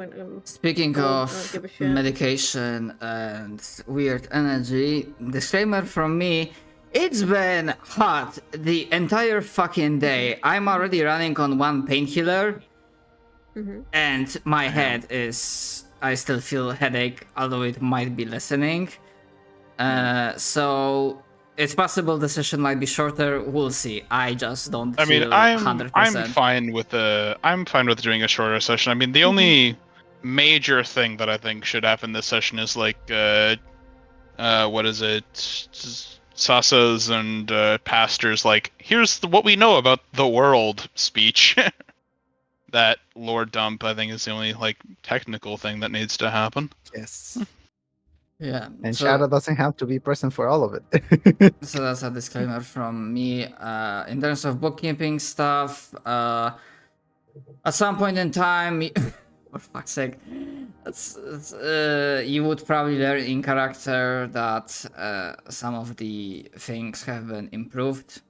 point. Speaking I don't of give a shit. medication and weird energy, disclaimer from me, it's been hot the entire fucking day. I'm already running on one painkiller, and my head is... I still feel headache, although it might be lessening. So it's possible the session might be shorter. We'll see. I just don't feel 100%. I'm fine with doing a shorter session. I mean, the only major thing that I think should happen this session is like what is it? Sasa's and Pastor's like, here's what we know about the world speech. That lore dump, I think, is the only like technical thing that needs to happen. Yes. Yeah. And so, Shadow doesn't have to be present for all of it. So that's a disclaimer from me. In terms of bookkeeping stuff, at some point in time, for fuck's sake, you would probably learn in character that some of the things have been improved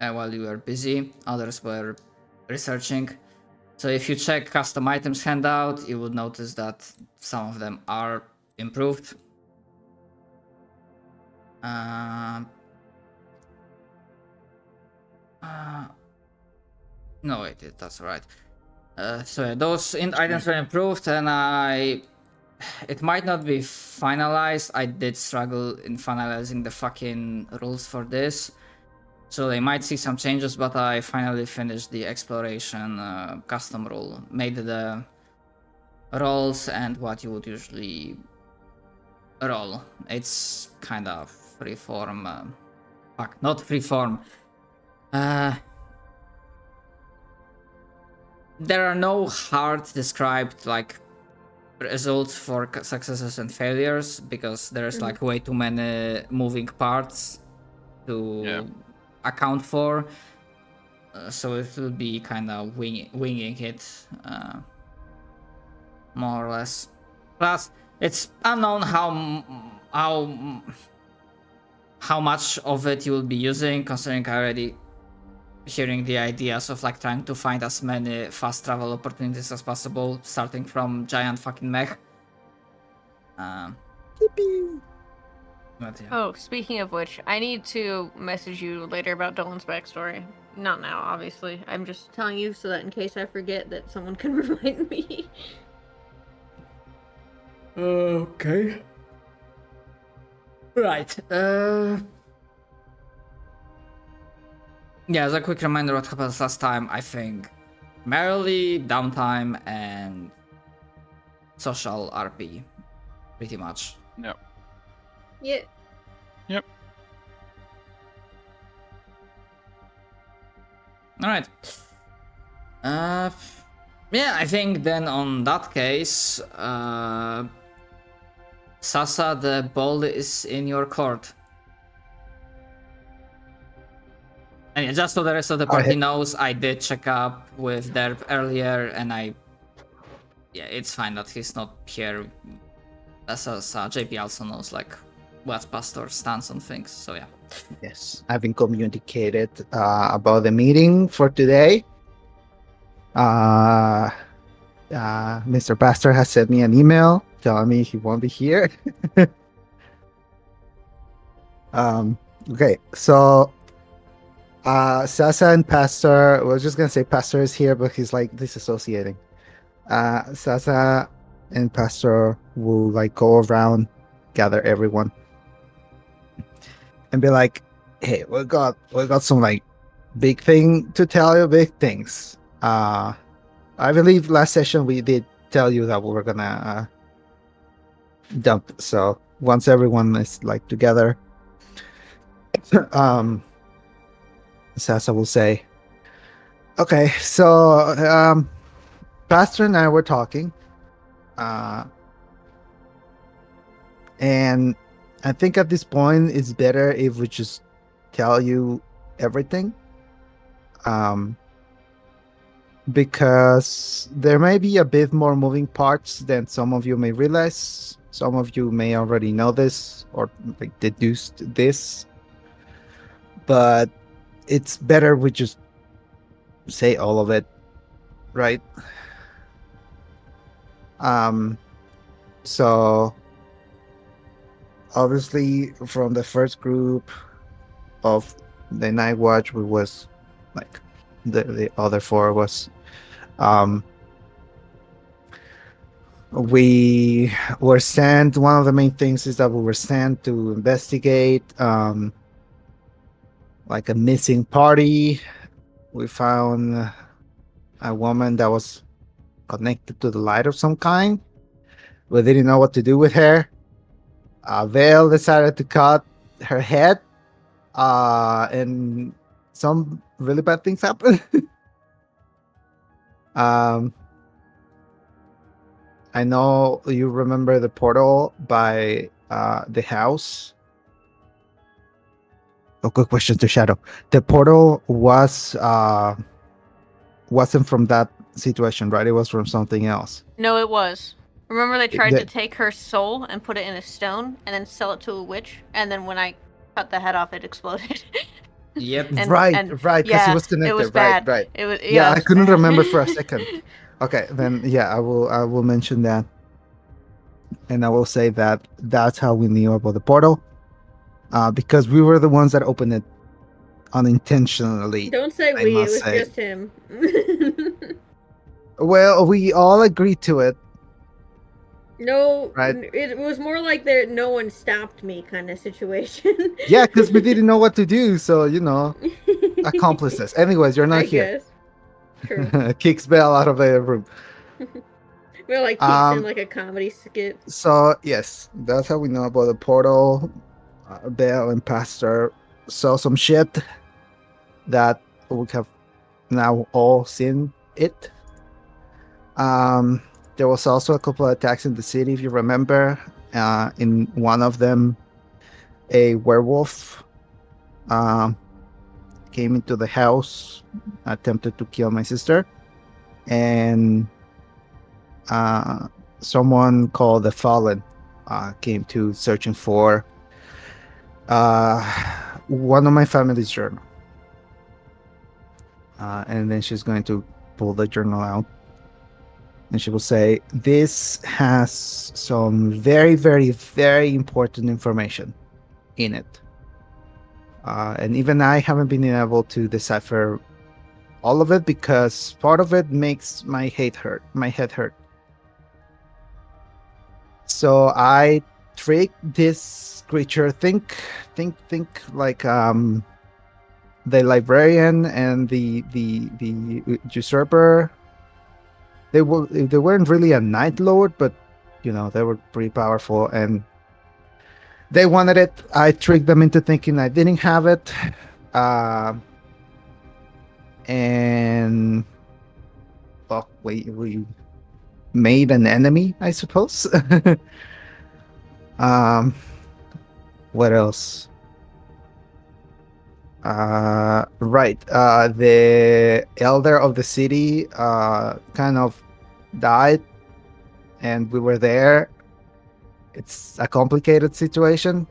while you were busy. Others were researching. So if you check custom items handout, you would notice that some of them are improved. No, wait, that's right. So yeah, those items were improved, and it might not be finalized. I did struggle in finalizing the fucking rules for this, so they might see some changes, but I finally finished the exploration custom rule, made the rolls and what you would usually roll. It's kind of freeform. Fuck, not freeform. There are no hard described like results for successes and failures because there's like way too many moving parts to account for. So it will be kind of winging it, more or less. Plus, it's unknown how much of it you will be using, considering I already hearing the ideas of like trying to find as many fast travel opportunities as possible, starting from giant fucking mech. But yeah. Oh, speaking of which, I need to message you later about Dolan's backstory. Not now, obviously. I'm just telling you so that in case I forget that someone can remind me. Okay. Right. Yeah, as a quick reminder what happened last time, I think merely downtime and social RP, pretty much. Yep. Yeah. Yep. Alright. Yeah, I think then on that case, Sasa, the ball is in your court. And just so the rest of the party knows, I did check up with Derp earlier, and yeah, it's fine that he's not here. As JP also knows like what Pastor's stance on things, so yeah. Yes, I've been communicated about the meeting for today. Mr. Pastor has sent me an email telling me he won't be here. Okay, so Sasa and Pastor, we're just gonna say Pastor is here, but he's like disassociating. Sasa and Pastor will like go around, gather everyone, and be like, "Hey, we got some like big thing to tell you, big things." I believe last session we did tell you that we were gonna dump. So once everyone is like together, Sasa will say, "Okay, so Pastor and I were talking, and I think at this point it's better if we just tell you everything, because there may be a bit more moving parts than some of you may realize. Some of you may already know this or like deduced this, but it's better we just say all of it, right?" So obviously from the first group of the night watch, we was like the other four was we were sent. One of the main things is that we were sent to investigate like a missing party. We found a woman that was connected to the light of some kind. We didn't know what to do with her. Vale decided to cut her head, and some really bad things happened. um, I know you remember the portal by the house. Oh, good question to Shadow. The portal wasn't from that situation, right? It was from something else. No, it was. Remember they tried The- to take her soul and put it in a stone and then sell it to a witch, and then when I cut the head off, it exploded. Yep. And- right, and- because yeah, it was connected. it was right, bad. right. It was Yeah, it I was couldn't bad. remember for a second. Okay, then yeah, I will mention that, and I will say that that's how we knew about the portal, because we were the ones that opened it unintentionally. Don't say I we. It must was say. just him. Well, we all agreed to it. No, Right. it was more like there no one stopped me kind of situation. Yeah, because we didn't know what to do. So accomplices. Anyways, you're not I here. guess. True. Kicks Bell out of the room. We're like peeks in like a comedy skit. So yes, that's how we know about the portal. Bell and Pastor saw some shit that we have now all seen it. There was also a couple of attacks in the city, if you remember. In one of them, a werewolf came into the house, attempted to kill my sister, and someone called the Fallen came to searching for one of my family's journal. And then she's going to pull the journal out. And she will say, this has some very, very, very important information in it. And even I haven't been able to decipher all of it because part of it makes my head hurt. So I trick this creature. Think like the librarian and the usurper. They weren't really a night lord, but they were pretty powerful and they wanted it. I tricked them into thinking I didn't have it. And well, we made an enemy, I suppose. What else? Right. The elder of the city kind of died, and we were there. It's a complicated situation.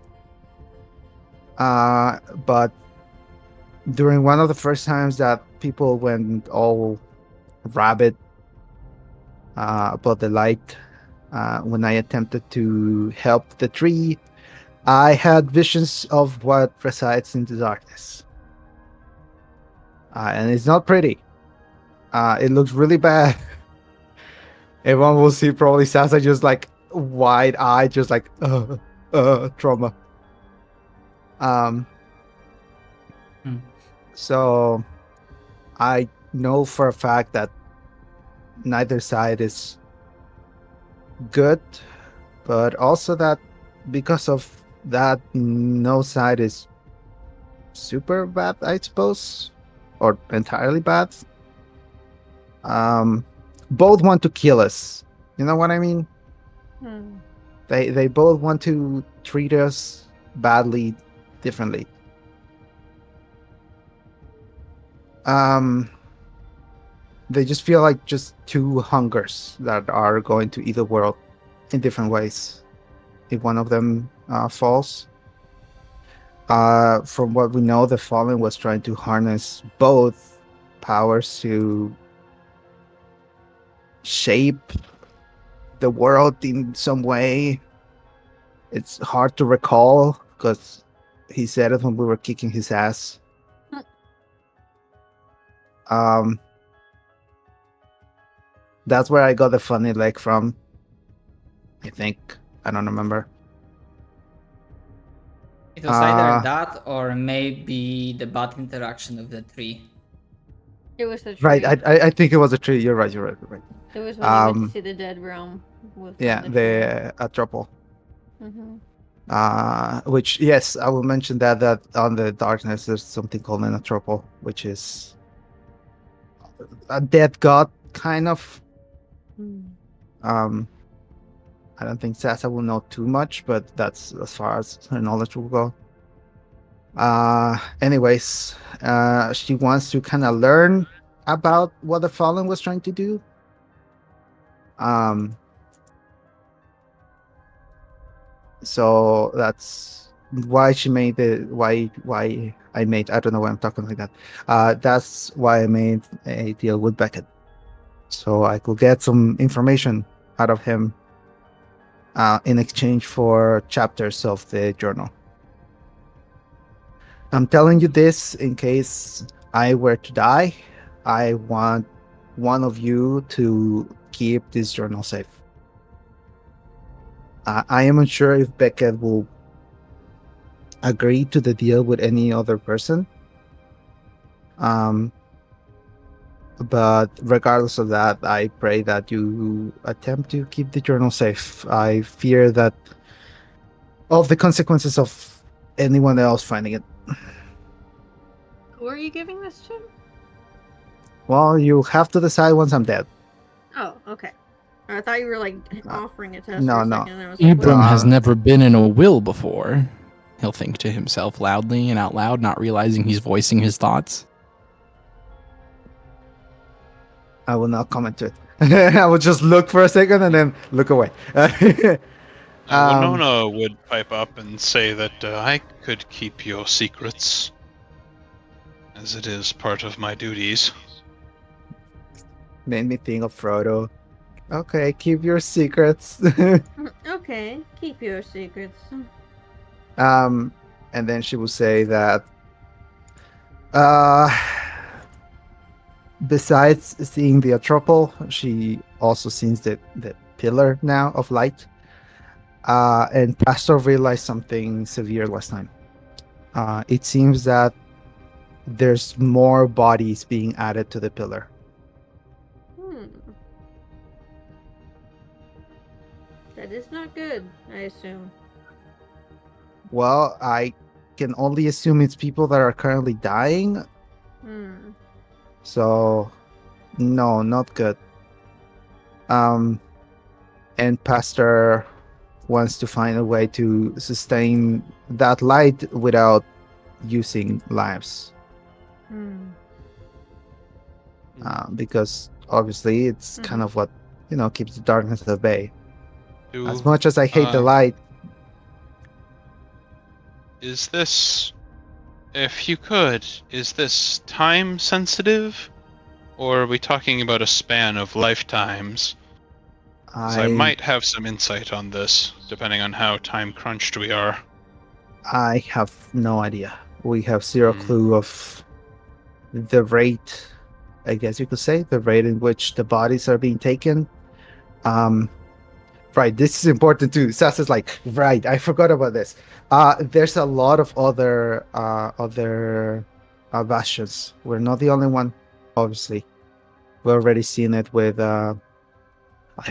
But during one of the first times that people went all rabid about the light, when I attempted to help the tree, I had visions of what resides in the darkness. And it's not pretty. It looks really bad. Everyone will see probably Sasa just like wide-eyed, just like trauma. So I know for a fact that neither side is good, but also that because of that, no side is super bad, I suppose, or entirely bad. Both want to kill us. You know what I mean? They both want to treat us badly, differently. They just feel like just two hungers that are going to either world in different ways. If one of them falls, from what we know, the Fallen was trying to harness both powers to shape the world in some way. It's hard to recall because he said it when we were kicking his ass. That's where I got the funny leg from. I think. I don't remember. It was either that or maybe the bad interaction of the tree. It was the tree. Right, I think it was a tree. You're right. It was when you went to see the dead realm. With Yeah, the Atropal. Mm-hmm. Which, yes, I will mention that on the darkness there's something called an Atropal, which is a dead god, kind of. I don't think Sasa will know too much, but that's as far as her knowledge will go. Anyways, she wants to kind of learn about what the Fallen was trying to do. So that's why she made why I made, I don't know why I'm talking like that. That's why I made a deal with Beckett, so I could get some information out of him in exchange for chapters of the journal. I'm telling you this in case I were to die. I want one of you to keep this journal safe. I am unsure if Beckett will agree to the deal with any other person. But regardless of that, I pray that you attempt to keep the journal safe. I fear that of the consequences of anyone else finding it. Who are you giving this to? Well, you have to decide once I'm dead. Oh, okay. I thought you were like offering it to us No, for a no. second. And I was like, Abram wait. has never been in a will before. He'll think to himself loudly and out loud, not realizing he's voicing his thoughts. I will not comment to it. I will just look for a second and then look away. Winona would pipe up and say that I could keep your secrets, as it is part of my duties. Made me think of Frodo. Okay, keep your secrets. Okay, keep your secrets. And then she will say that besides seeing the Atropal, she also sees the pillar now of light. And Pastor realized something severe last time. It seems that there's more bodies being added to the pillar. That is not good, I assume. Well, I can only assume it's people that are currently dying. So, no, not good. And Pastor wants to find a way to sustain that light without using lives. Because obviously it's kind of what, keeps the darkness at bay. As much as I hate the light. Is this, if you could, is this time sensitive? Or are we talking about a span of lifetimes? I might have some insight on this, depending on how time crunched we are. I have no idea. We have zero clue of the rate, I guess you could say, the rate in which the bodies are being taken. Right, this is important too. Sas is like, right, I forgot about this. There's a lot of other bastions. We're not the only one, obviously. We've already seen it with I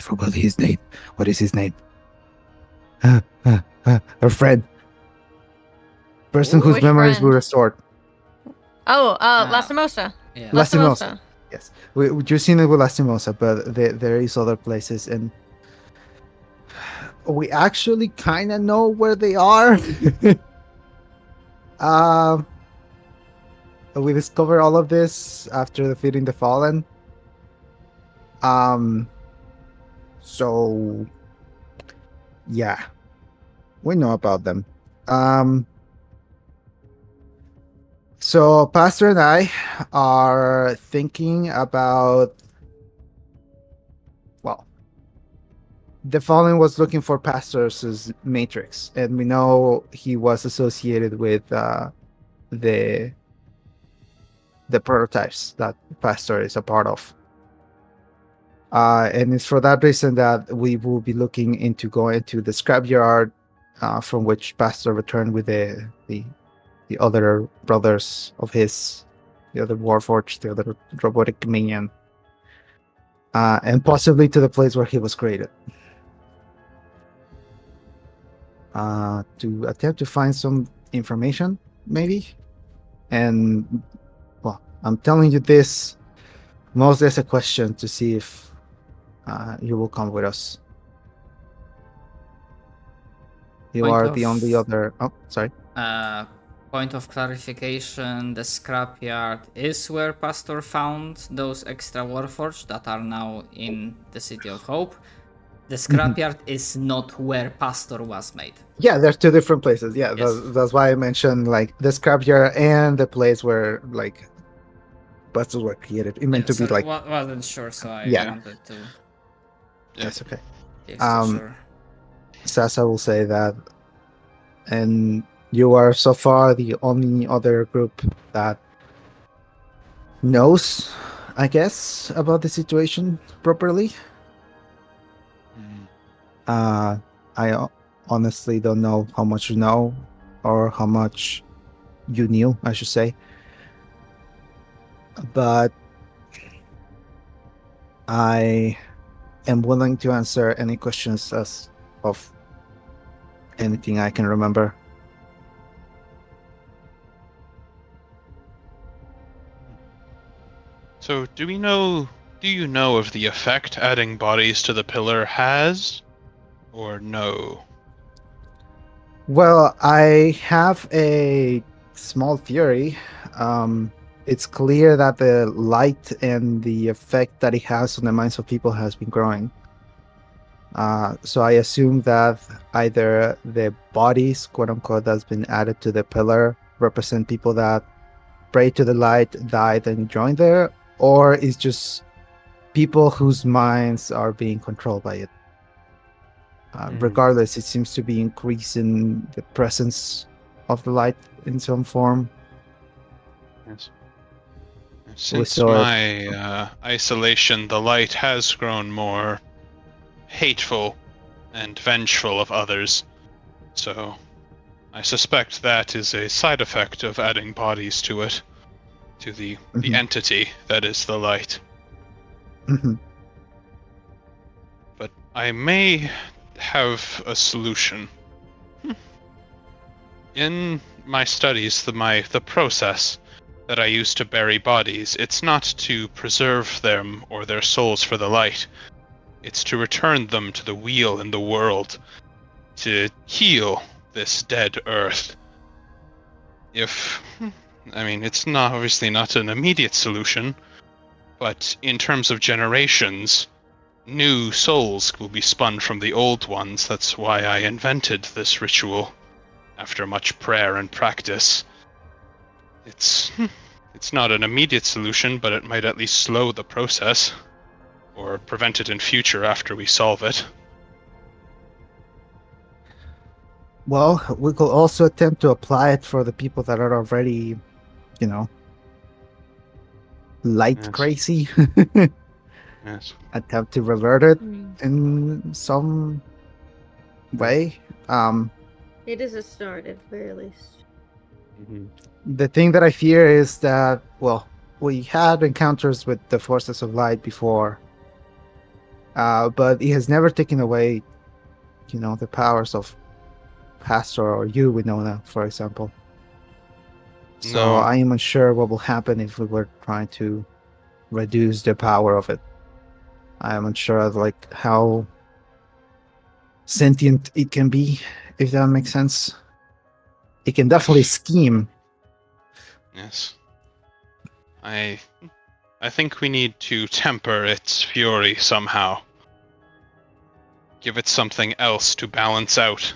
forgot his name. What is his name? Our friend. Person whose memories were restored. Oh, Lastimosa. Yeah. Lastimosa. Yes. We've just seen it with Lastimosa, but there is other places, and we actually kind of know where they are. We discovered all of this after defeating the Fallen. So yeah, we know about them. So Pastor and I are thinking about, well, the Fallen was looking for Pastor's matrix, and we know he was associated with the prototypes that Pastor is a part of. And it's for that reason that we will be looking into going to the scrapyard from which Pastor returned with the other brothers of his, the other Warforged, the other robotic minion, and possibly to the place where he was created. To attempt to find some information, maybe. And, well, I'm telling you this mostly as a question to see if you will come with us. You Point are of- the only other... Oh, sorry. Point of clarification, the scrapyard is where Pastor found those extra Warforged that are now in the City of Hope. The scrapyard is not where Pastor was made. Yeah, there's two different places. Yeah, Yes. that's why I mentioned like the scrapyard and the place where like bustles were created. It meant to be like... wasn't sure, so I Yeah. wanted to That's okay. give for sure. Sasa will say that, and you are so far the only other group that knows, I guess, about the situation properly. I honestly don't know how much you know, or how much you knew, I should say. But I am willing to answer any questions as of anything I can remember. So, do you know of the effect adding bodies to the pillar has, or no? Well, I have a small theory. It's clear that the light and the effect that it has on the minds of people has been growing. So I assume that either the bodies, quote unquote, that's been added to the pillar represent people that prayed to the light, died, and joined there, or it's just people whose minds are being controlled by it. Regardless, it seems to be increasing the presence of the light in some form. Yes. Since saw it. my isolation, the light has grown more hateful and vengeful of others. So, I suspect that is a side effect of adding bodies to it, to the Mhm. entity that is the light. Mhm. But I may have a solution. In my studies, the process that I use to bury bodies, it's not to preserve them or their souls for the light. It's to return them to the wheel in the world, to heal this dead earth. It's not obviously not an immediate solution, but in terms of generations, new souls will be spun from the old ones. That's why I invented this ritual, after much prayer and practice. It's not an immediate solution, but it might at least slow the process, or prevent it in future after we solve it. Well, we could also attempt to apply it for the people that are already, light Yes. crazy. Yes. Attempt to revert it in some way. It is a start, at the very least. The thing that I fear is that, well, we had encounters with the forces of light before, but it has never taken away, the powers of Pastor or you, Winona, for example. So No. I am unsure what will happen if we were trying to reduce the power of it. I am unsure of how sentient it can be, if that makes sense. It can definitely scheme. Yes. I think we need to temper its fury somehow. Give it something else to balance out.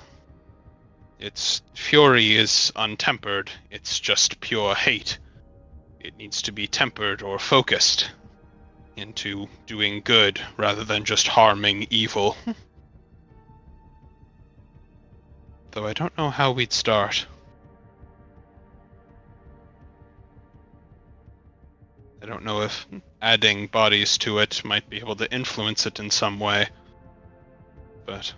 Its fury is untempered, it's just pure hate. It needs to be tempered or focused into doing good rather than just harming evil. Though I don't know how we'd start. I don't know if adding bodies to it might be able to influence it in some way. But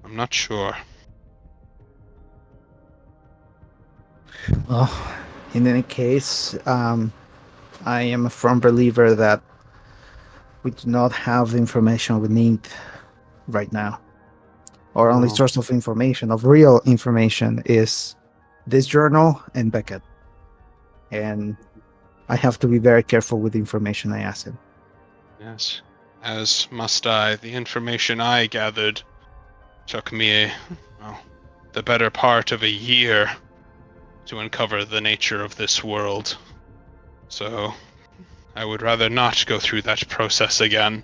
I'm not sure. Well, in any case, I am a firm believer that we do not have the information we need right now. Our only No. source of information, of real information, is this journal and Beckett. And I have to be very careful with the information I ask him. Yes, as must I. The information I gathered took me, the better part of a year to uncover the nature of this world. So, I would rather not go through that process again.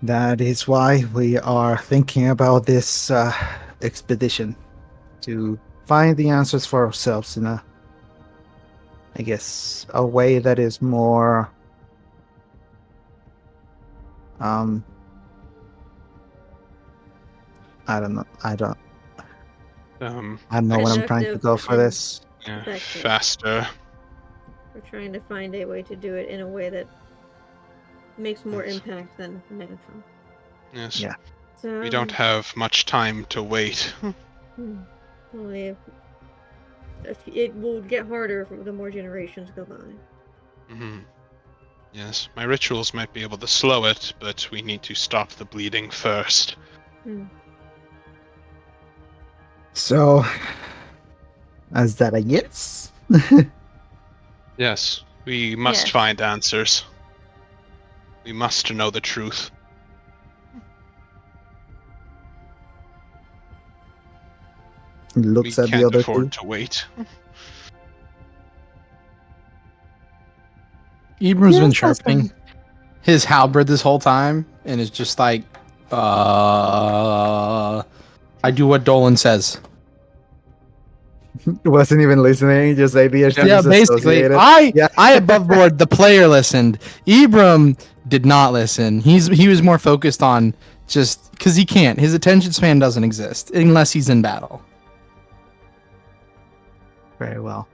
That is why we are thinking about this expedition, to find the answers for ourselves in a way that is more I don't know what I'm trying to go for this. Faster. We're trying to find a way to do it in a way that makes more Yes. impact than natural. Yes. Yeah. So We don't have much time to wait. Only it will get harder the more generations go by. Mm-hmm. Yes, my rituals might be able to slow it, but we need to stop the bleeding first. So, is that a yes? Yes, we must Yes. find answers. We must know the truth. Looks We at the can't other afford two. to wait. Ibram's been Yes, that's sharpening his halberd this whole time and is just like, I do what Dolan says. Wasn't even listening. Just ideas. Yeah, basically, I above board. The player listened. Ibram did not listen. He was more focused on just because he can't. His attention span doesn't exist unless he's in battle. Very well.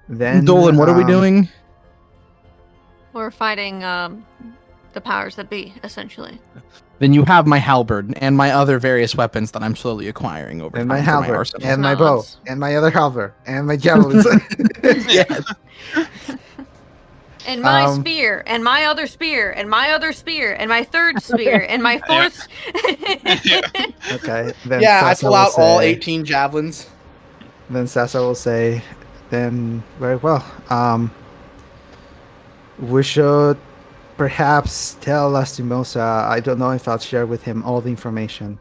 Then Dolan, what are we doing? We're fighting the powers that be, essentially. Then you have my halberd and my other various weapons that I'm slowly acquiring over And time my for halberd, arsenal. and my bow, Balance. and my other halberd, and my javelins. Yes. And my Um, spear, and my other spear, and my other spear, and my third spear, and my fourth. Okay. Then Yeah, I Sasa pull will out all say- 18 javelins. Then Sasa will say, then very well. We should perhaps tell Lastimosa. I don't know if I'll share with him all the information.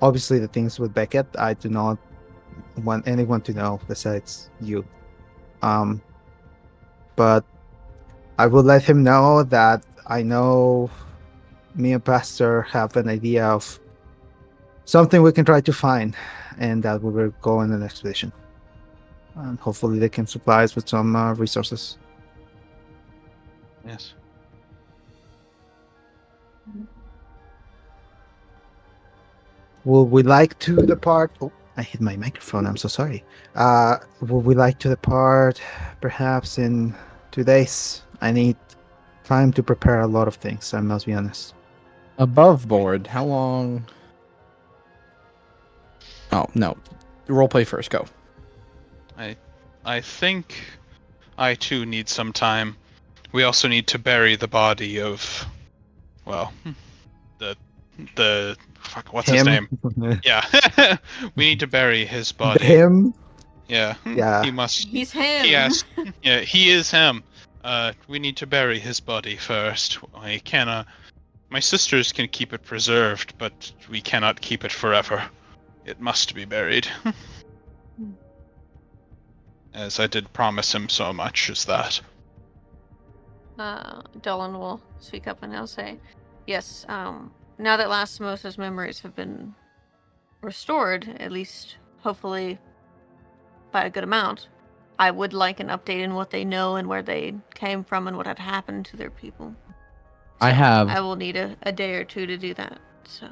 Obviously the things with Beckett, I do not want anyone to know besides you. But I will let him know that I know me and Pastor have an idea of something we can try to find, and that we will go on an expedition. And hopefully they can supply us with some resources. Yes. Would we like to depart? Oh, I hit my microphone. I'm so sorry. Would we like to depart perhaps in 2 days? I need time to prepare a lot of things, I must be honest. Above board, how long? Oh, no. Roleplay first, go. I think I too need some time. We also need to bury the body of, well, the fuck, what's his name? Yeah, we need to bury his body. Him? Yeah, Yeah. he must. He's him. He has. Yeah, he is him. We need to bury his body first. I cannot. My sisters can keep it preserved, but we cannot keep it forever. It must be buried. As I did promise him so much as that. Dolan will speak up and he'll say, yes, now that Lastimosa's memories have been restored, at least hopefully by a good amount, I would like an update in what they know and where they came from and what had happened to their people. I So have, I will need a day or two to do that. So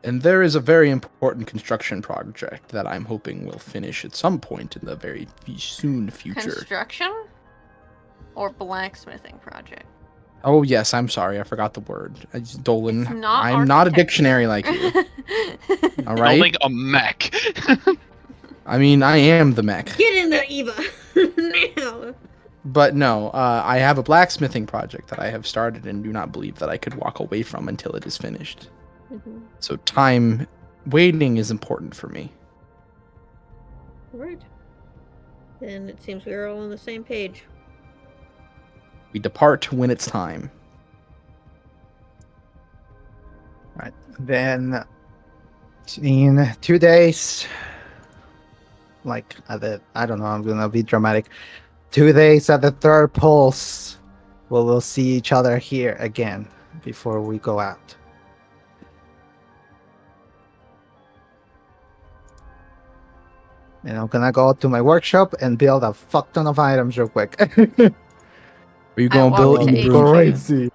and there is a very important construction project that I'm hoping will finish at some point in the very soon future. construction or blacksmithing project. Oh yes, I'm sorry, I forgot the word. Dolan, It's not I'm not a architecture. dictionary like you. All right. Building a mech. I mean, I am the mech. Get in there, Eva. Now. But no, I have a blacksmithing project that I have started and do not believe that I could walk away from until it is finished. Mm-hmm. So time waiting is important for me. Right. Then it seems we're all on the same page. We depart when it's time. Right. Then in 2 days, like I don't know, I'm gonna be dramatic. 2 days at the third pulse, we'll see each other here again before we go out. And I'm gonna go to my workshop and build a fuck ton of items real quick. Are you going to walked build to Ibram? Crazy.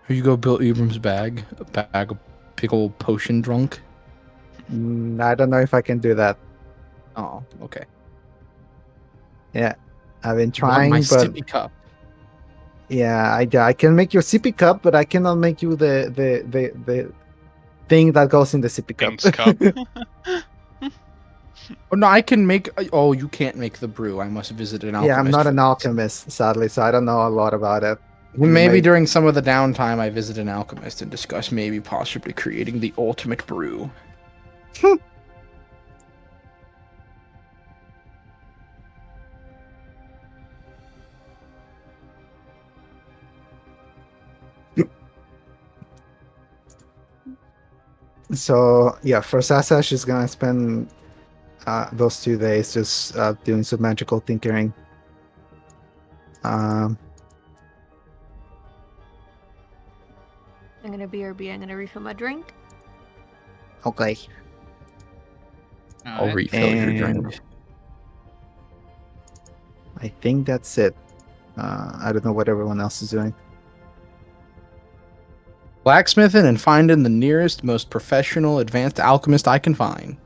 Are you going to build Ibram's bag? A bag of big old potion drunk? I don't know if I can do that. Oh, okay. Yeah, I've been Want trying, my but sippy cup. yeah, I can make your sippy cup, but I cannot make you the thing that goes in the sippy King's cup. Cup. Oh no, I can make. Oh, you can't make the brew. I must visit an alchemist. Yeah, I'm not for an this. alchemist, sadly, so I don't know a lot about it. Maybe Maybe. during some of the downtime, I visit an alchemist and discuss maybe possibly creating the ultimate brew. So yeah, for Sasa, she's gonna spend those 2 days just doing some magical tinkering. I'm gonna BRB. I'm gonna refill my drink. Okay. I'll refill your And drink. I think that's it. I don't know what everyone else is doing. Blacksmithing and finding the nearest, most professional, advanced alchemist I can find.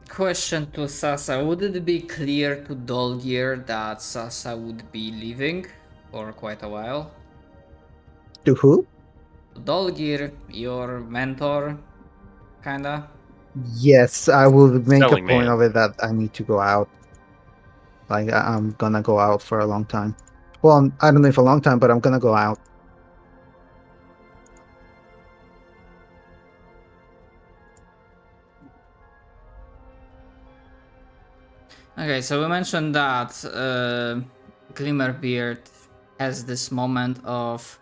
Question to Sasa. Would it be clear to Dolgir that Sasa would be leaving for quite a while? To who? Dolgir, your mentor, kinda? Yes, I will make a Selling point man. of it that I need to go out. Like I'm gonna go out for a long time. Well, I don't know if a long time, but I'm gonna go out. Okay, so we mentioned that Glimmerbeard has this moment of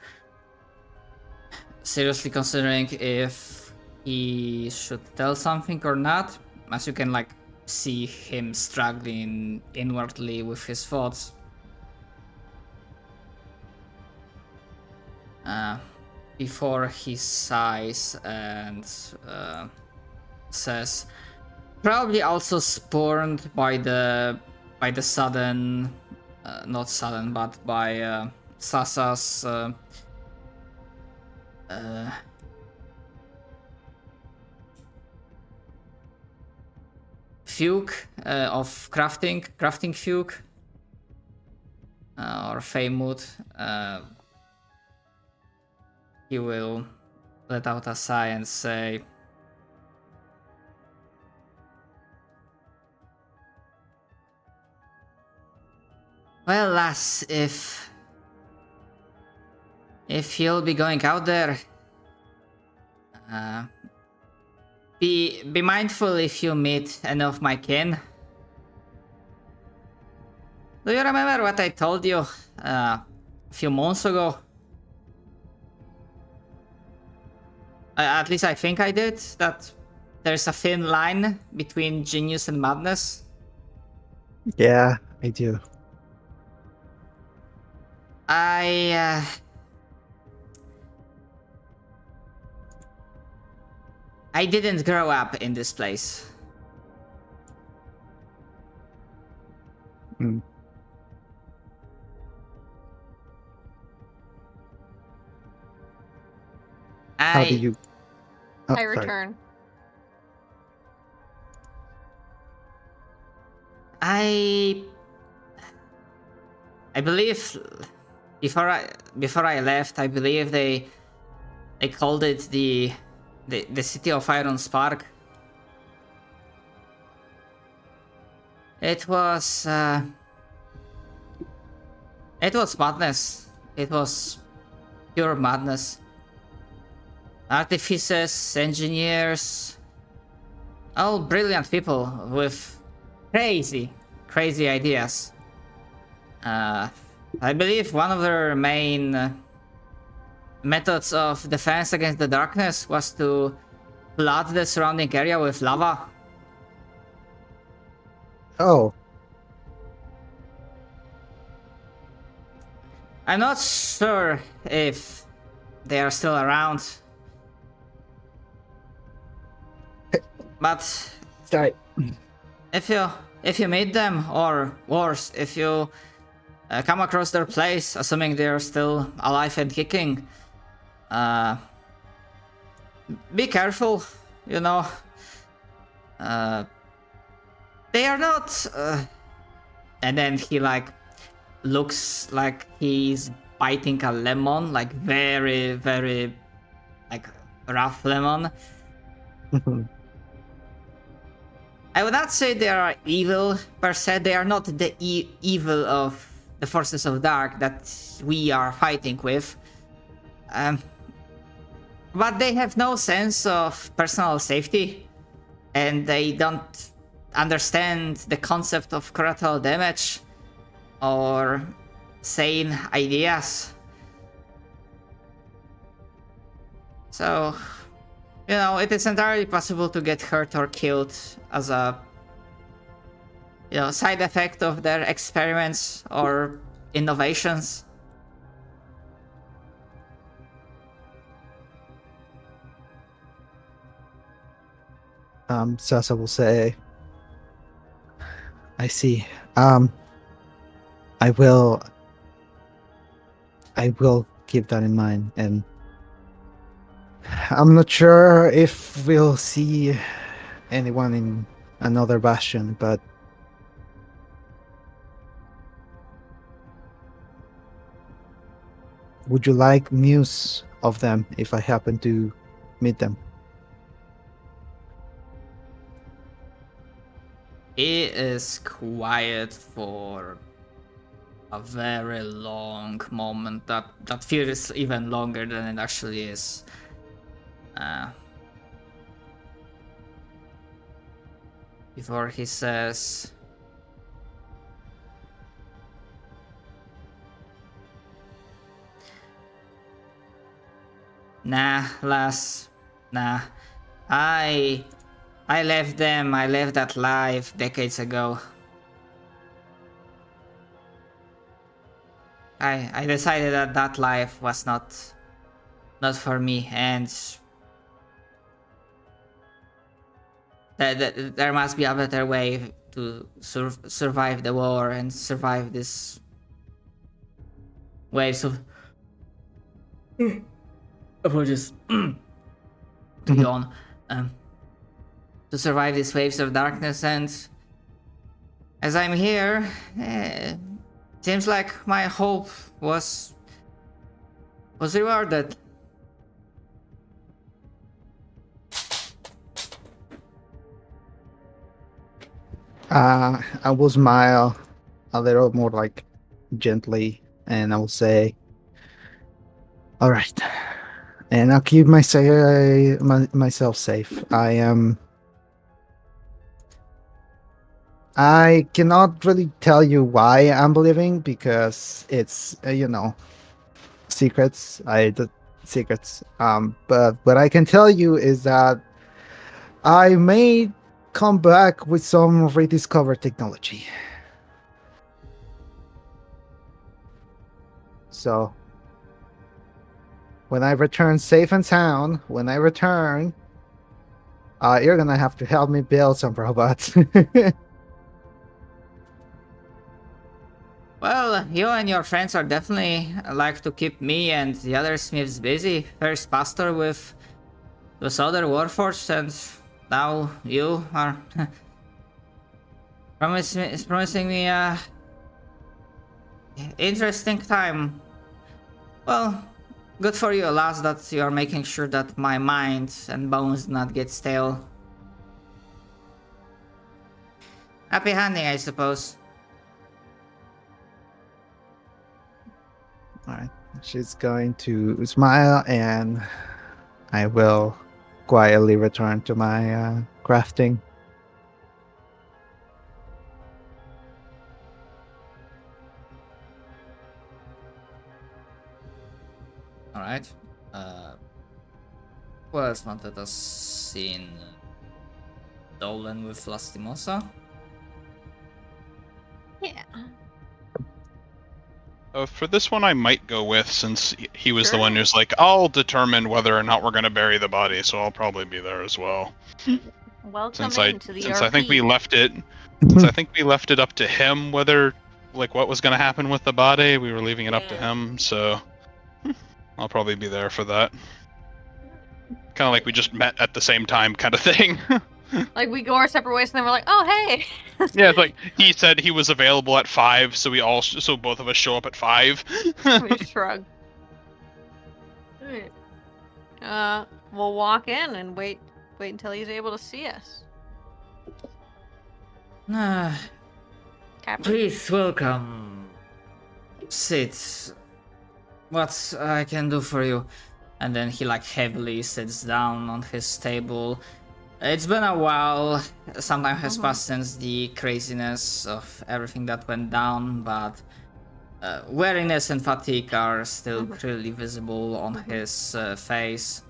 seriously considering if he should tell something or not. As you can like see him struggling inwardly with his thoughts. Before he sighs and says, probably also spurned by the sudden, not sudden, but by Sasa's fugue of crafting fugue or Feymut. He will let out a sigh and say, well, lass, if you'll be going out there, be mindful if you meet any of my kin. Do you remember what I told you a few months ago? At least I think I did, that there's a thin line between genius and madness. Yeah, I do. I didn't grow up in this place. Mm. How do you? Oh, I sorry. return. I believe before I left, I believe they called it the city of Iron Spark. It was madness. It was pure madness. Artificers, engineers, all brilliant people with crazy ideas. I believe one of their main methods of defense against the darkness was to flood the surrounding area with lava. Oh, I'm not sure if they are still around. But sorry. if you meet them, or worse, if you come across their place, assuming they are still alive and kicking, be careful, you know. They are not. And then he like looks like he's biting a lemon, like very like rough lemon. I would not say they are evil per se. They are not the evil of the forces of dark that we are fighting with. But they have no sense of personal safety, and they don't understand the concept of collateral damage or sane ideas. So, you know, it is entirely possible to get hurt or killed as a, you know, side effect of their experiments or innovations. Sasa will say, I see. I will keep that in mind, and I'm not sure if we'll see anyone in another bastion, but would you like news of them if I happen to meet them? He is quiet for a very long moment that feels even longer than it actually is. Before he says, "Nah, lass, nah. I left them. I left that life decades ago. I decided that that life was not for me, and that there must be a better way to survive the war and survive this waves of apologies to yawn, to survive these waves of darkness. And as I'm here, seems like my hope was rewarded." I will smile a little more like gently, and I will say, all right, and I'll keep myself safe. I cannot really tell you why I'm believing, because it's secrets. Secrets. But what I can tell you is that I may come back with some rediscovered technology. So when I return safe and sound, You're gonna have to help me build some robots. Well, you and your friends are definitely like to keep me and the other smiths busy. First Pastor with those other warforged, and now you are promising me a interesting time. Well, good for you, alas, that you are making sure that my mind and bones do not get stale. Happy hunting, I suppose. All right. She's going to smile, and I will quietly return to my crafting. Alright. Who else wanted us seen? Dolan with Lastimosa? Yeah. For this one, I might go with, since he was the Sure. one who's like, I'll determine whether or not we're going to bury the body, so I'll probably be there as well. Welcome Since I into the RP. I think we left it, since I think we left it up to him whether, like, what was going to happen with the body. We were leaving it up to Yeah. him, so I'll probably be there for that. Kind of like we just met at the same time, kind of thing. Like we go our separate ways, and then we're like, "Oh, hey!" Yeah, it's like he said he was available at 5, so so both of us show up at 5. We shrug. Alright. We'll walk in and wait until he's able to see us. Captain. Please welcome. Sit. What I can do for you? And then he like heavily sits down on his table. It's been a while. Some time has passed since the craziness of everything that went down, but weariness and fatigue are still clearly visible on his face.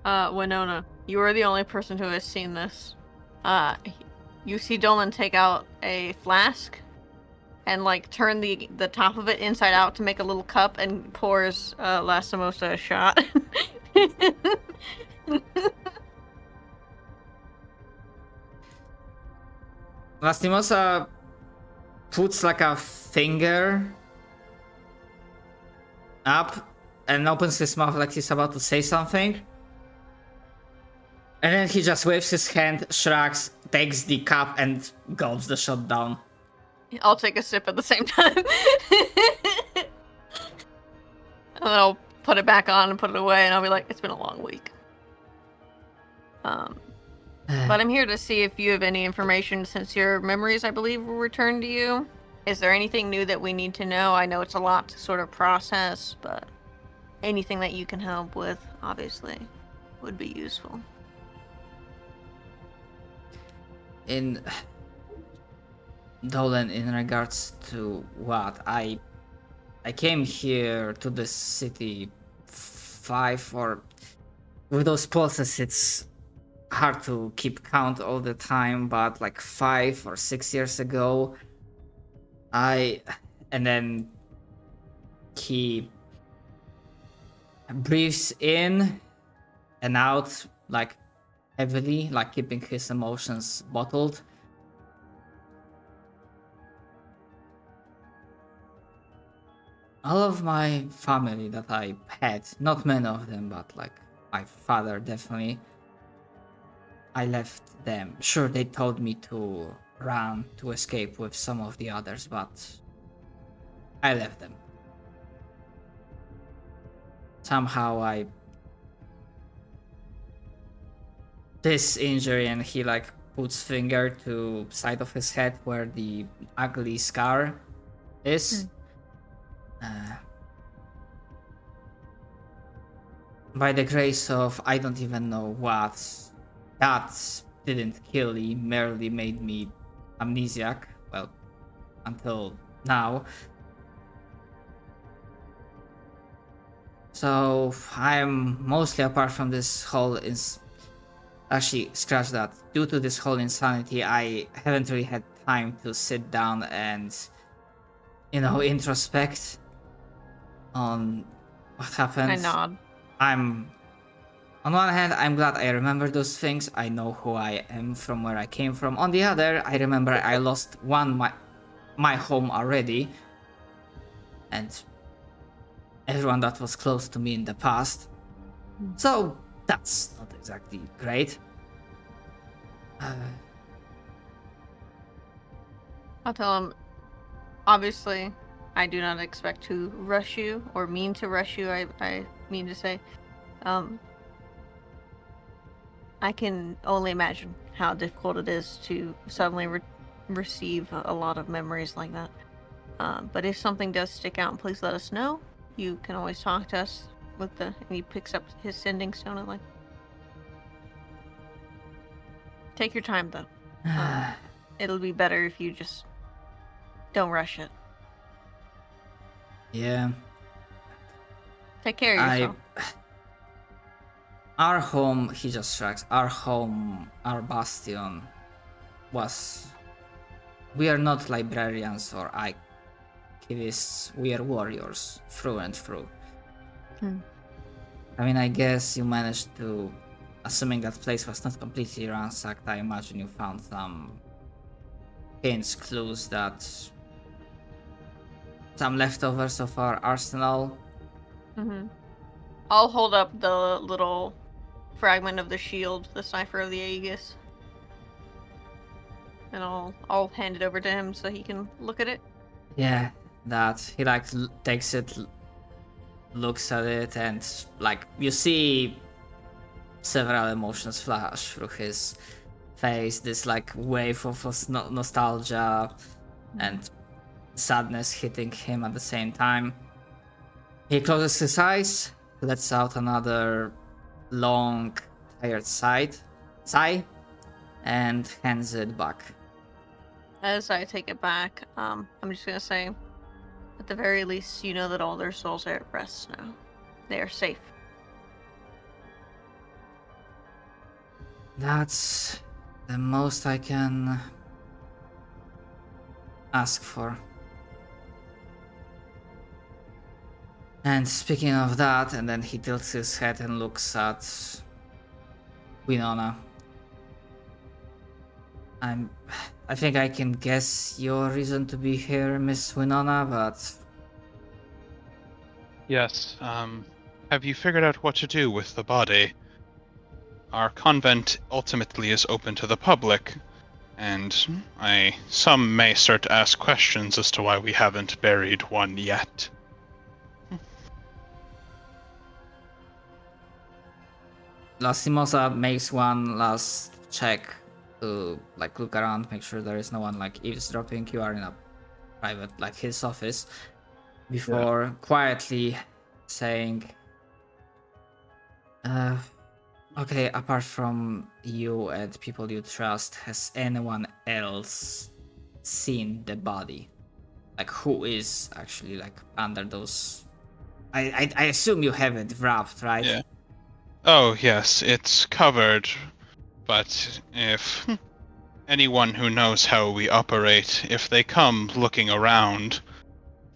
Winona, you are the only person who has seen this. You see Dolan take out a flask and like turn the top of it inside out to make a little cup and pours Lastimosa a shot. Lastimosa puts like a finger up and opens his mouth like he's about to say something. And then he just waves his hand, shrugs, takes the cup, and gulps the shot down. I'll take a sip at the same time. And then I'll put it back on and put it away, and I'll be like, it's been a long week. But I'm here to see if you have any information, since your memories, I believe, will return to you. Is there anything new that we need to know? I know it's a lot to sort of process, but anything that you can help with, obviously, would be useful. In Dolan, in regards to what I came here to this city 5 or with those pulses, it's hard to keep count all the time, but like 5 or 6 years ago, and then he breathes in and out like heavily, like keeping his emotions bottled. All of my family that I had, not many of them, but like my father definitely, I left them. Sure, they told me to run, to escape with some of the others, but I left them. Somehow this injury, and he like puts finger to side of his head where the ugly scar is. By the grace of I don't even know what, that didn't kill me, merely made me amnesiac. Well, until now. So I'm mostly, apart from this whole actually, scratch that. Due to this whole insanity, I haven't really had time to sit down and, introspect on what happened. I nod. I'm On one hand, I'm glad I remember those things. I know who I am from where I came from. On the other, I remember I lost my home already, and everyone that was close to me in the past. So that's not exactly great. I'll tell him, obviously, I do not expect to rush you, or mean to rush you, I mean to say. I can only imagine how difficult it is to suddenly receive a lot of memories like that. But if something does stick out, please let us know. You can always talk to us with and he picks up his sending stone and take your time though. It'll be better if you just don't rush it. Yeah. Take care of yourself. Our home, he just shrugs, our home, our bastion was... We are not librarians or archivists, we are warriors, through and through. I mean, I guess you managed to... Assuming that place was not completely ransacked, I imagine you found some hints, clues that... Some leftovers of our arsenal. I'll hold up the little fragment of the shield, the cipher of the Aegis. And I'll hand it over to him so he can look at it. Yeah, that. He takes it, looks at it, and you see several emotions flash through his face. This wave of nostalgia and sadness hitting him at the same time. He closes his eyes, lets out another long, tired sigh, and hands it back. As I take it back, I'm just gonna say, at the very least, you know that all their souls are at rest now. They are safe. That's the most I can ask for. And speaking of that, and then he tilts his head and looks at Winona. I think I can guess your reason to be here, Miss Winona, but... Yes, have you figured out what to do with the body? Our convent ultimately is open to the public, and some may start to ask questions as to why we haven't buried one yet. Lastimosa makes one last check to look around, make sure there is no one eavesdropping. You are in a private his office, before quietly saying, okay, apart from you and people you trust, has anyone else seen the body? Who is actually under those... I assume you have it wrapped, right? Yeah. Oh, yes, it's covered, but if anyone who knows how we operate, if they come looking around,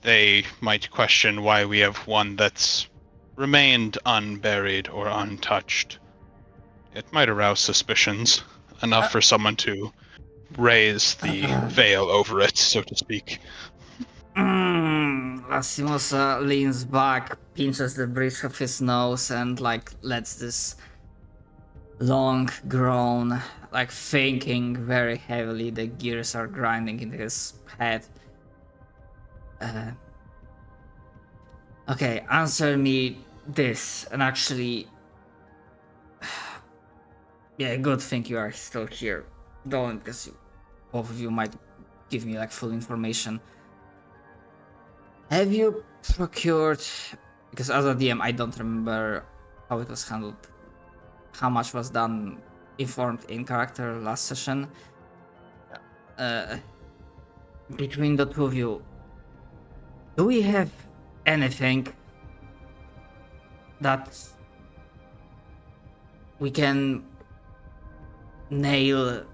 they might question why we have one that's remained unburied or untouched. It might arouse suspicions, enough for someone to raise the veil over it, so to speak. Lastimosa leans back, pinches the bridge of his nose, and lets this long groan, thinking very heavily. The gears are grinding in his head. Okay, answer me this, and actually... Yeah, good thing you are still here. Don't, because both of you might give me full information. Have you procured... Because as a DM, I don't remember how it was handled. How much was done informed in character last session. Between the two of you, do we have anything that we can nail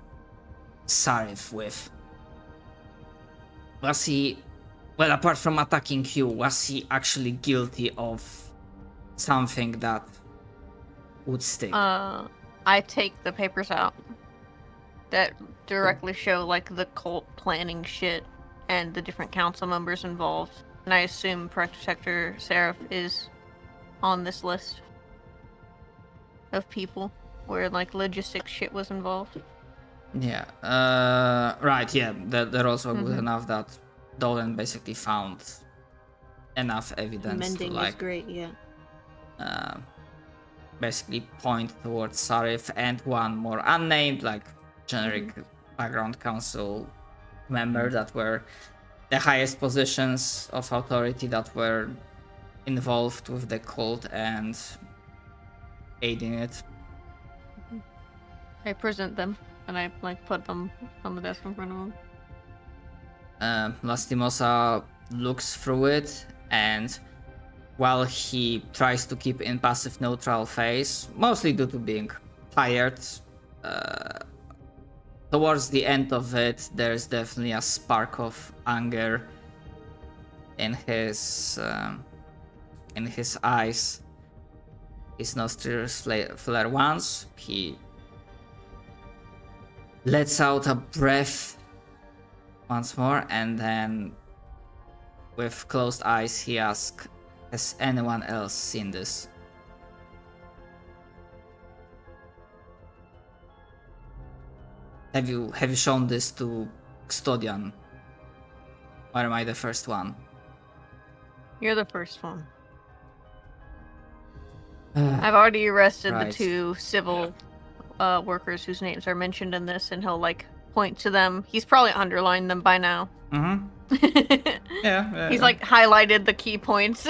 Sarif with? Was he, well, apart from attacking you, was he actually guilty of something that would stick. I take the papers out that directly show like the cult planning shit and the different council members involved. And I assume Protector Seraph is on this list of people where like logistics shit was involved. Yeah. Right. Yeah. They're also good Mhm. enough that Dolan basically found enough evidence Mending to is like great, yeah. basically point towards Sarif and one more unnamed, like generic background council member that were the highest positions of authority that were involved with the cult and aiding it. I present them and I like put them on the desk in front of him. Lastimosa looks through it, and while he tries to keep in passive neutral phase, mostly due to being tired, towards the end of it, there's definitely a spark of anger in his eyes. His nostrils flare once. He lets out a breath once more, and then, with closed eyes, he asks, "Has anyone else seen this?" Have you shown this to Custodian? Or am I the first one? You're the first one. I've already arrested Right. the two civil workers whose names are mentioned in this, and he'll like point to them. He's probably underlined them by now. Mm-hmm. Yeah. He's like highlighted the key points.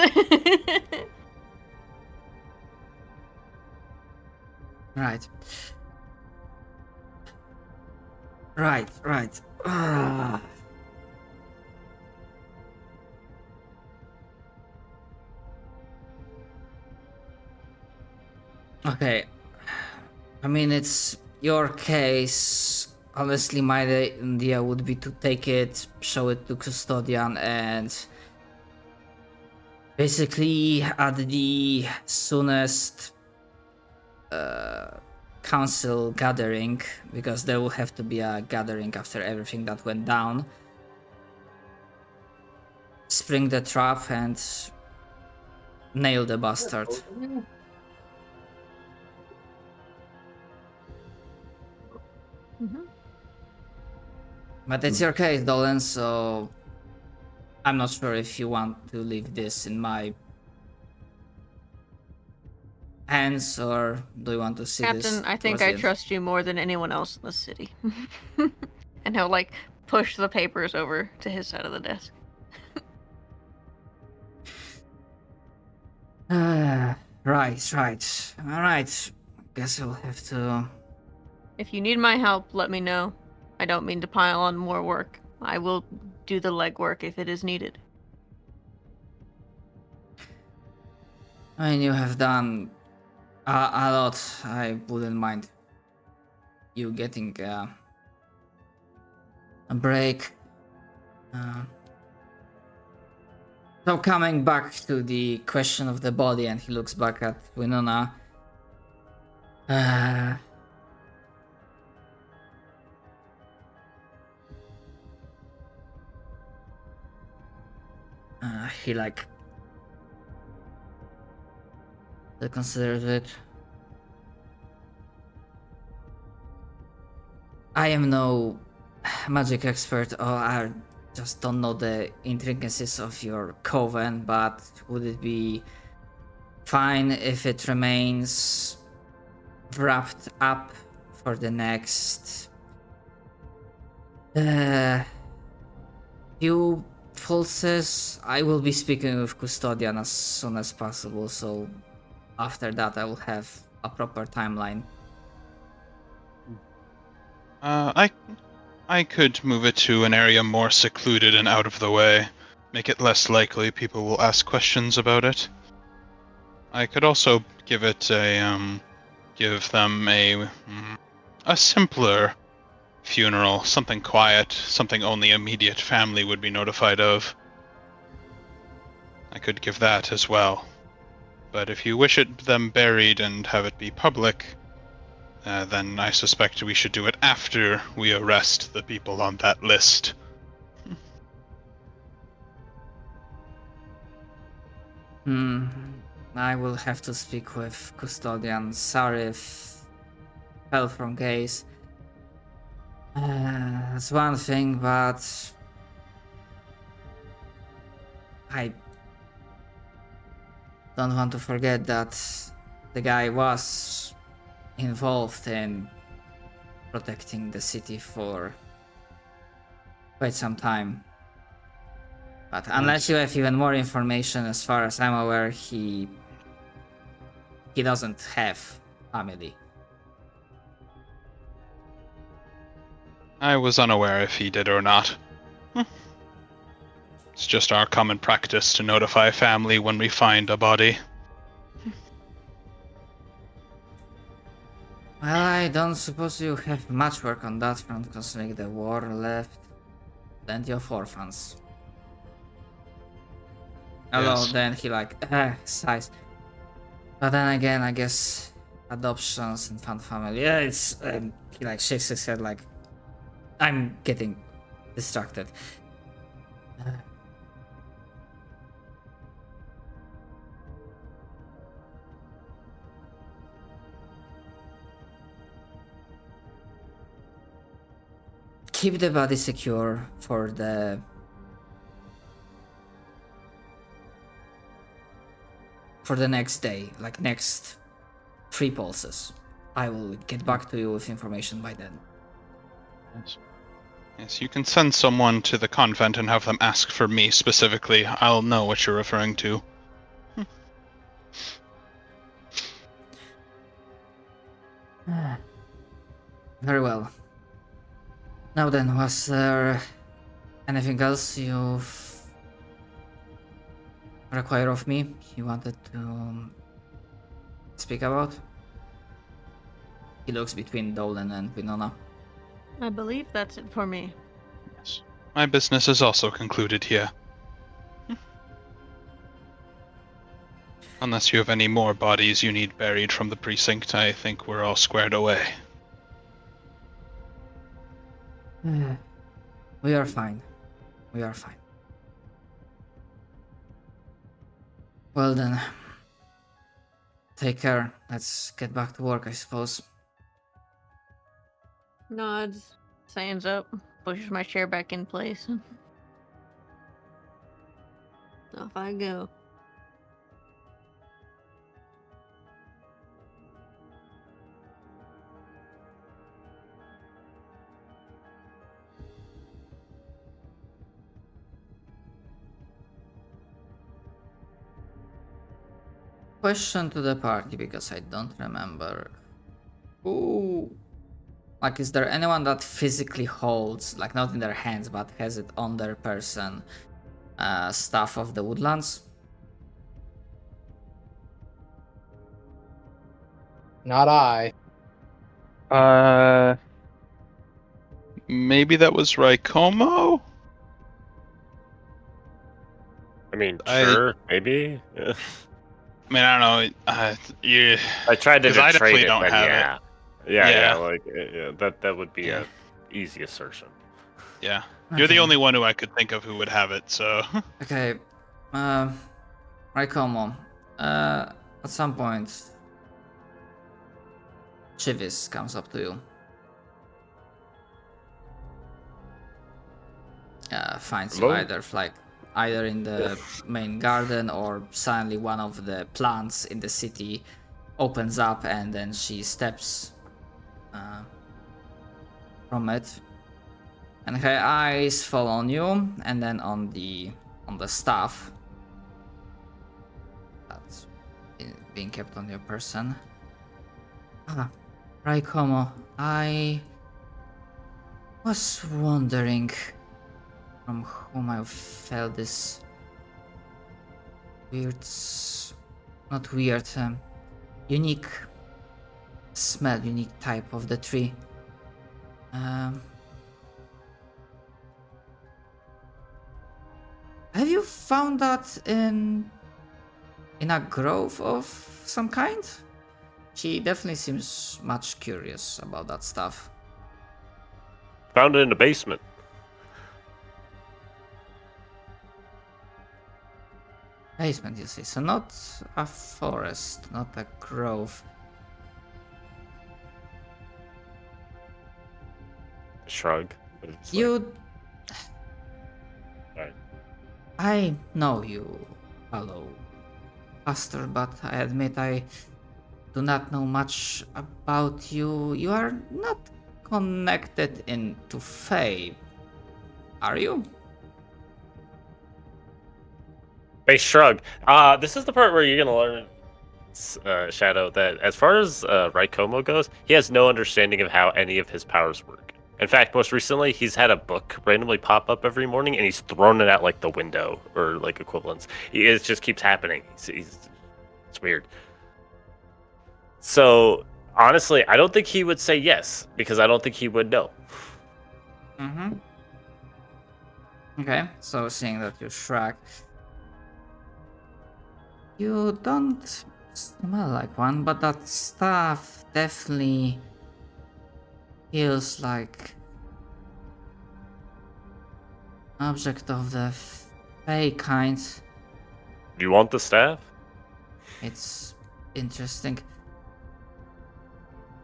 Right. Right. Okay. I mean, it's your case. Honestly, my idea would be to take it, show it to Custodian, and basically at the soonest council gathering, because there will have to be a gathering after everything that went down, spring the trap and nail the bastard. But it's your case, Dolan, so I'm not sure if you want to leave this in my hands, or do you want to see this? Captain, I think towards I the end? trust you more than anyone else in the city. And he'll like push the papers over to his side of the desk. Right. Alright. Guess I'll have to. If you need my help, let me know. I don't mean to pile on more work. I will do the legwork if it is needed. I mean, you have done a lot. I wouldn't mind you getting a break. So coming back to the question of the body, and he looks back at Winona. He like considers it. I am no magic expert, or I just don't know the intricacies of your coven, but would it be fine if it remains wrapped up for the next few pulses? I will be speaking with Custodian as soon as possible, so after that I will have a proper timeline. I could move it to an area more secluded and out of the way, make it less likely people will ask questions about it. I could also give them a simpler funeral, something quiet, something only immediate family would be notified of. I could give that as well. But if you wish them buried and have it be public, then I suspect we should do it after we arrest the people on that list. I will have to speak with custodian. Sorry if fell from gaze. That's one thing, but I don't want to forget that the guy was involved in protecting the city for quite some time. But unless you have even more information, as far as I'm aware, he doesn't have family. I was unaware if he did or not. It's just our common practice to notify family when we find a body. Well, I don't suppose you have much work on that front, considering the war left plenty of orphans. Although Yes. then he sighs. But then again, I guess adoptions and found family. Yeah, it's he shakes his head like I'm getting distracted. Keep the body secure for the next day, like next 3 pulses. I will get back to you with information by then. Yes, you can send someone to the convent and have them ask for me specifically. I'll know what you're referring to. Very well. Now then, was there anything else you require of me? You wanted to speak about? He looks between Dolan and Winona. I believe that's it for me. Yes. My business is also concluded here. Unless you have any more bodies you need buried from the precinct, I think we're all squared away. We are fine. We are fine. Well then, take care. Let's get back to work, I suppose. Nods, stands up, pushes my chair back in place. Off I go. Question to the party, because I don't remember. Ooh. Like, is there anyone that physically holds, like not in their hands, but has it on their person, Staff of the Woodlands? Not I. Maybe that was Raikomo? I mean, I- sure, maybe. Yeah. I mean, I don't know. You. I tried to 'Cause I trade definitely it, don't but have it. yeah. Yeah. Yeah, like that would be Yeah. a easy assertion. Yeah. You're the Okay. only one who I could think of who would have it, so. Okay. Raikomo. At some point, Chivis comes up to you. Finds you Hello? either in the main garden, or suddenly one of the plants in the city opens up and then she steps from it, and her eyes fall on you and then on the staff that's being kept on your person. Raikomo, I was wondering from whom I felt this unique smell, unique type of the tree. Have you found that in in a grove of some kind? She definitely seems much curious about that stuff. Found it in the basement. Basement, you see. So not a forest, not a grove. Shrug. It's like, You... Alright. I know you, fellow pastor, but I admit I do not know much about you. You are not connected into Fae, are you? They shrug. This is the part where you're gonna learn, Shadow, that as far as Raikomo goes, he has no understanding of how any of his powers work. In fact, most recently, he's had a book randomly pop up every morning, and he's thrown it out like the window or like equivalents. It just keeps happening. It's weird. So honestly, I don't think he would say yes because I don't think he would know. Mm-hmm. Okay, so seeing that you shrug, you don't smell like one, but that stuff definitely feels like object of the Fae kind. Do you want the staff? It's interesting.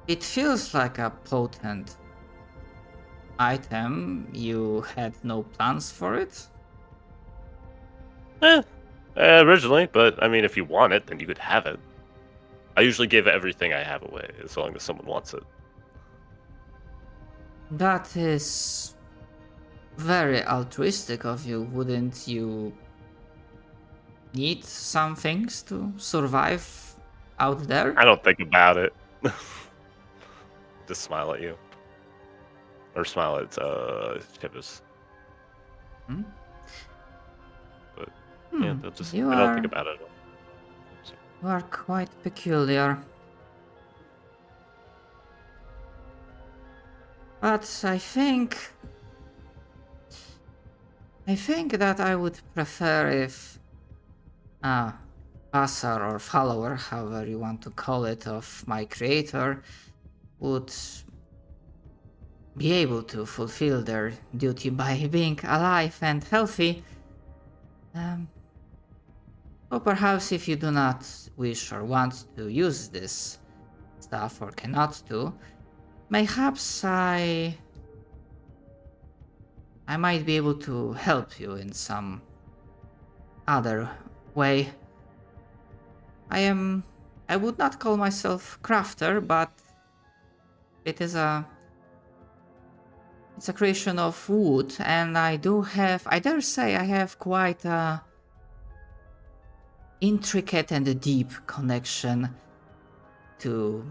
It feels like a potent item. You had no plans for it? Originally, but I mean, if you want it, then you could have it. I usually give everything I have away as long as someone wants it. That is very altruistic of you. Wouldn't you need some things to survive out there? I don't think about it. Just smile at you. Or smile at Tibbs. Hmm? But yeah, Hmm, they'll just you I don't are- think about it at all. You are quite peculiar. But I think that I would prefer if a passer or follower, however you want to call it, of my creator would be able to fulfill their duty by being alive and healthy. Or perhaps if you do not wish or want to use this stuff or cannot do, mayhaps I might be able to help you in some other way. I would not call myself crafter, but it's a creation of wood, and I dare say I have quite a intricate and deep connection to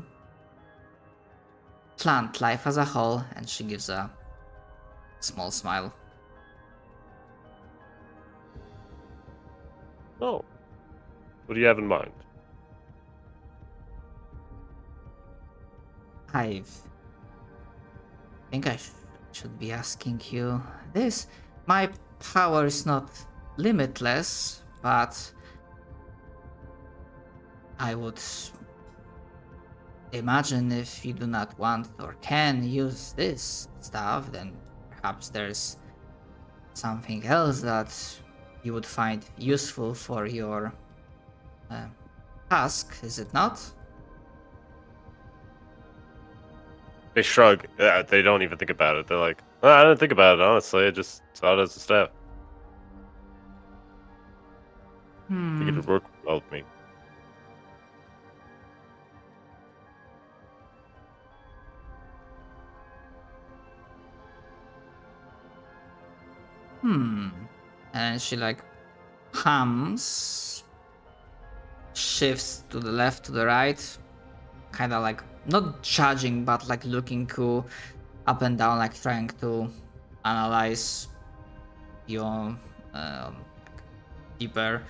plant life as a whole. And she gives a small smile. Oh. What do you have in mind? I think I should be asking you this. My power is not limitless, but I would imagine if you do not want or can use this stuff, then perhaps there's something else that you would find useful for your task, is it not? They shrug. They don't even think about it. They're like, "Oh, I didn't think about it, honestly. I just saw it as a staff. I think it would work well with me." And she like hums, shifts to the left, to the right, kind of like not judging, but like looking cool up and down, like trying to analyze your deeper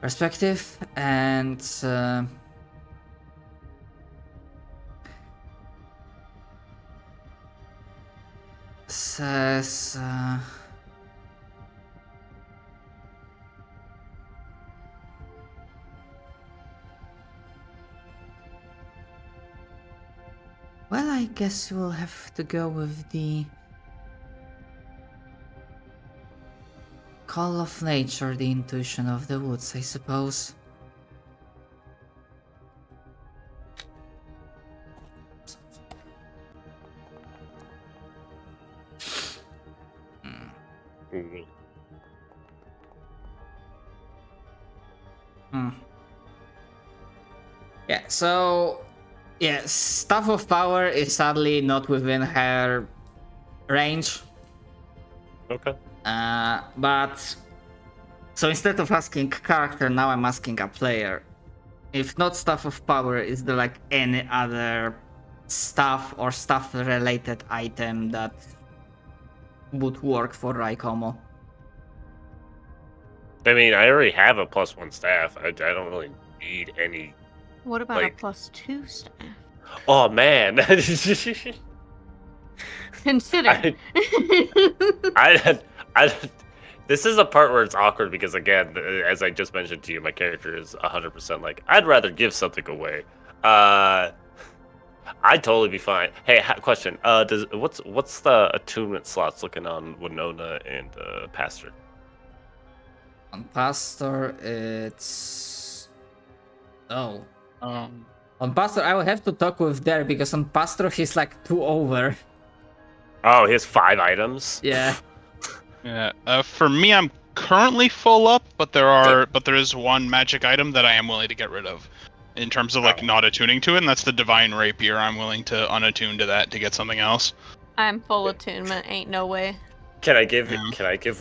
perspective, and says, guess we'll have to go with the call of nature, the intuition of the woods, I suppose. Mm. Yeah, so yeah, Staff of Power is sadly not within her range. Okay. But so instead of asking character, now I'm asking a player. If not Staff of Power, is there like any other staff or staff related item that would work for Raikomo? I mean, I already have a +1 staff. I don't really need any. What about Like- a +2 staff? Oh man. Consider. I this is a part where it's awkward because again, as I just mentioned to you, my character is 100% like I'd rather give something away. I'd totally be fine. Hey, question. What's the attunement slots looking on Winona and Pastor? On Pastor, it's on Pastor, I will have to talk with there because on Pastor he's like 2 over. Oh, he has 5 items. Yeah. Yeah. For me, I'm currently full up, but there is one magic item that I am willing to get rid of, in terms of like not attuning to it, and that's the Divine Rapier. I'm willing to unattune to that to get something else. I'm full attunement. Ain't no way. Can I give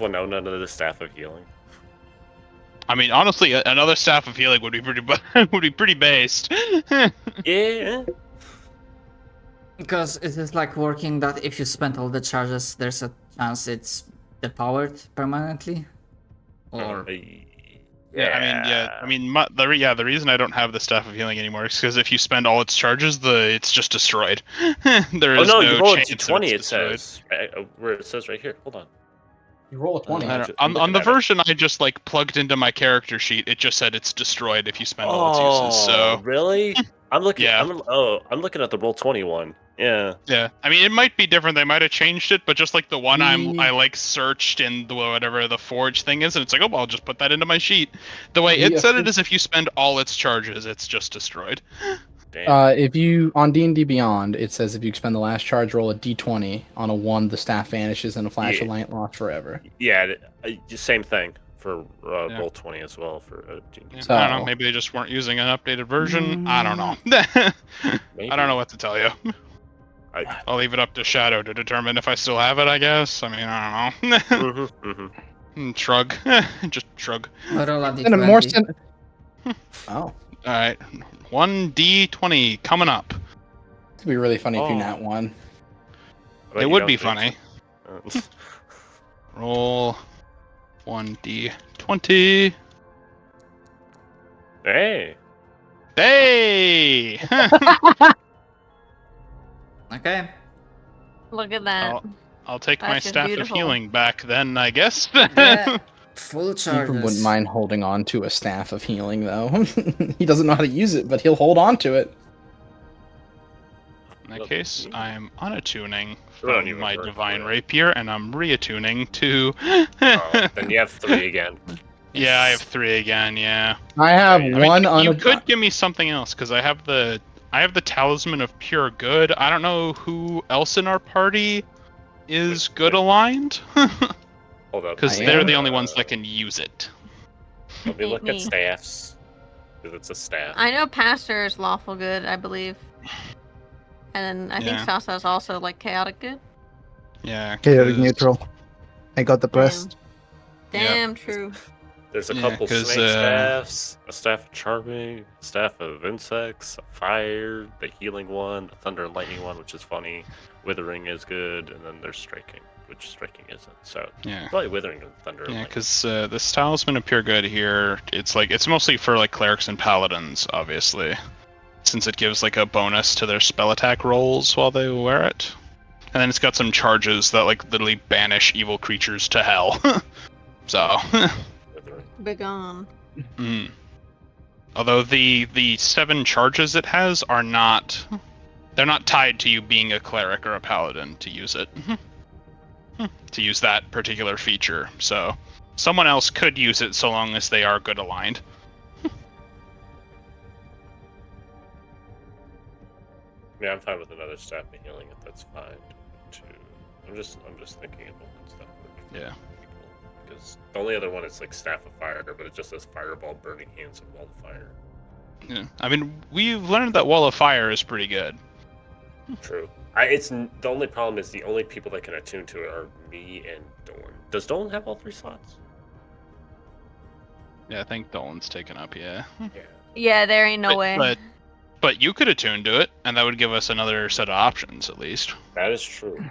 Winona the Staff of Healing? I mean, honestly, another Staff of Healing would be pretty based. Yeah. Because it is like working that if you spend all the charges, there's a chance it's depowered permanently. Or The reason I don't have the Staff of Healing anymore is because if you spend all its charges, it's just destroyed. There is no you roll a chance d20. that It it's destroyed. says where it says right here. Hold on. You roll a 20. I don't- I'm on the looking at it. version I just like plugged into my character sheet, it just said it's destroyed if you spend all its uses. So really? I'm looking. Yeah. I'm looking at the roll 21. Yeah. yeah, I mean it might be different. They might have changed it, but just like the one I like searched in whatever the forge thing is, and it's like, oh, well, I'll just put that into my sheet. The way it said it is if you spend all its charges, it's just destroyed. Damn. If you on D&D Beyond, it says if you expend the last charge, roll a D20. On a 1, the staff vanishes, and a flash of light lasts forever. Yeah. Same thing for roll 20 as well for D&D. Yeah, So- I don't know. Maybe they just weren't using an updated version. I don't know. Maybe. I don't know what to tell you. I'll leave it up to Shadow to determine if I still have it, I guess. I mean, I don't know. Shrug. Just shrug. roll a And a more d20. Oh, Alright. 1d20 coming up. it'd be really funny if you Oh. nat 1. But It you would don't be think funny. so. Roll 1d20. Hey. Hey! Okay. Look at that. I'll take my That's just Staff beautiful. of Healing back then, I guess. Yeah. Full Keeper charges. wouldn't mind holding on to a staff of healing, though. He doesn't know how to use it, but he'll hold on to it. In that case, I'm unattuning Don't from even my work Divine for it. Rapier, and I'm reattuning to... Oh, then you have 3 again. Yeah, I have 3 again, yeah. I have I I mean, one you unab- could give me something else, because I have the Talisman of Pure Good. I don't know who else in our party is good aligned, Hold up. because I they're am. the only ones that can use it. Let me look Me. at staffs. Because it's a staff. I know Pastor is lawful good, I believe. And I think Yeah. Sasa is also like chaotic good. Yeah. Chaotic 'cause- neutral. I got the breast. Damn true. There's a Yeah, couple 'cause, snake staffs, a staff of charming, a staff of insects, a fire, the healing one, the thunder and lightning one, which is funny. Withering is good, and then there's striking, which striking isn't. So Yeah. probably withering and thunder. and Yeah, lightning. because this Talisman of Pure Good here, it's mostly for like clerics and paladins, obviously, since it gives like a bonus to their spell attack rolls while they wear it, and then it's got some charges that like literally banish evil creatures to hell. So, Withering. Begone. although the 7 charges it has are not they're not tied to you being a cleric or a paladin to use it. To use that particular feature. So someone else could use it so long as they are good aligned. Yeah, I'm fine with another staff and healing if that's fine. Too. I'm just thinking of one stuff. Yeah. Because the only other one is like staff of fire, but it just says fireball, burning hands, and wall of fire. Yeah. I mean, we've learned that wall of fire is pretty good. True. The only problem is the only people that can attune to it are me and Dolan. Does Dolan have all 3 slots? Yeah, I think Dolan's taken up, yeah. Yeah. Yeah, there ain't no way. But you could attune to it, and that would give us another set of options, at least. That is true.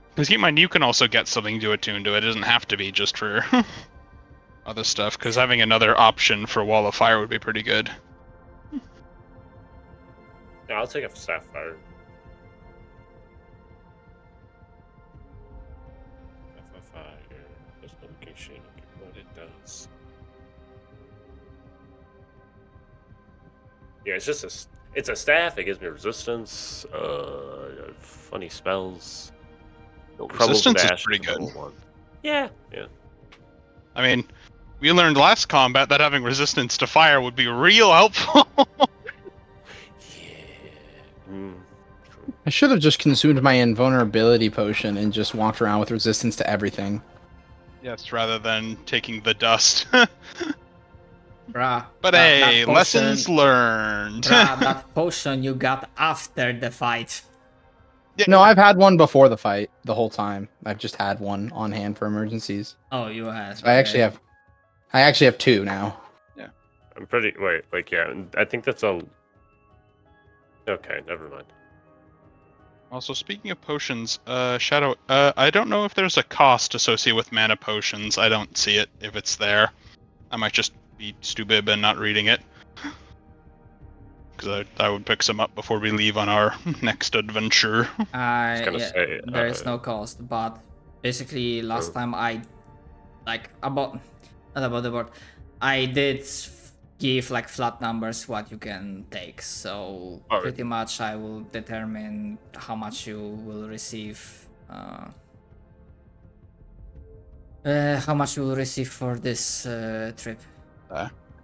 Because keep in mind, you can also get something to attune to. It doesn't have to be just for other stuff, because having another option for Wall of Fire would be pretty good. Yeah, I'll take a staff fire. Staff of fire. Just location. What it does. Yeah, it's just it's a staff. It gives me resistance. Funny spells. Resistance is pretty good. Yeah. I mean, we learned last combat that having resistance to fire would be real helpful. I should have just consumed my invulnerability potion and just walked around with resistance to everything. Yes, rather than taking the dust. Bruh. But hey, lessons learned. Bruh, that potion you got after the fight. Yeah. No, I've had one before the fight the whole time. I've just had one on hand for emergencies. Oh, you have. I actually have 2 now. I'm pretty. I think that's a. Okay, never mind. Also, speaking of potions, Shadow, I don't know if there's a cost associated with mana potions. I don't see it if it's there. I might just be stupid and not reading it. Because I would pick some up before we leave on our next adventure. There is no cost, but basically last time I I did give like flat numbers what you can take, so pretty much I will determine how much you will receive for this trip.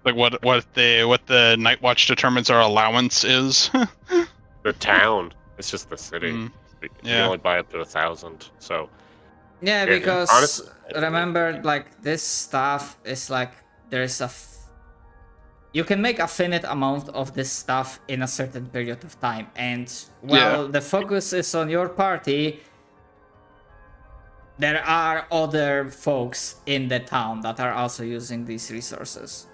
Like what the Night Watch determines our allowance is. The town. It's just the city. You can Yeah. only buy up to 1,000. So Yeah, because honestly, remember, like this stuff is like there's you can make a finite amount of this stuff in a certain period of time, and while the focus is on your party, there are other folks in the town that are also using these resources.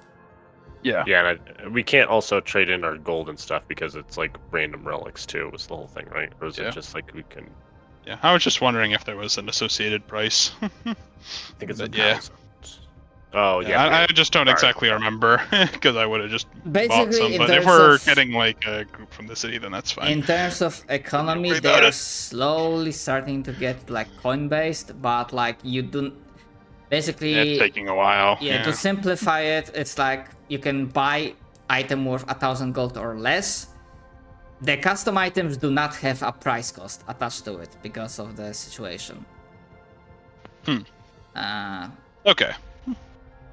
Yeah, and we can't also trade in our gold and stuff because it's like random relics too. Was the whole thing, right? Or is it just like we can? Yeah, I was just wondering if there was an associated price. I think it's 1,000. Oh yeah. I just don't exactly remember because I would have just bought Basically, some. in But if terms we're of- getting like a group from the city, then that's fine. In terms of economy, Don't worry they about are it. slowly starting to get like coin based, but like you don't. Basically, It's taking a while. yeah, to simplify it, it's like you can buy item worth 1,000 gold or less. The custom items do not have a price cost attached to it because of the situation. Okay.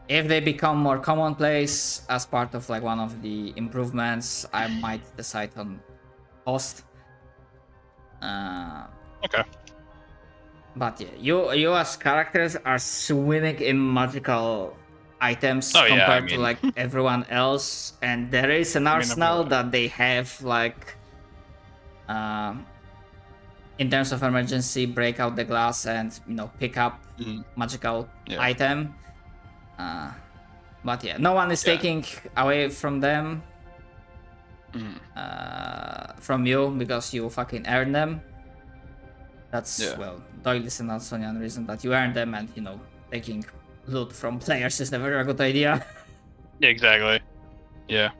If they become more commonplace as part of like one of the improvements, I might decide on cost. Okay. But yeah, you as characters are swimming in magical items Oh, yeah, compared I to mean- like everyone else, and there is an arsenal that they have like in terms of emergency, break out the glass and pick up magical item. But yeah, no one is taking away from them from you because you fucking earn them. That's well, Doyle is an Arnesonian reason that you earn them, and taking loot from players is never a good idea. Exactly. Yeah.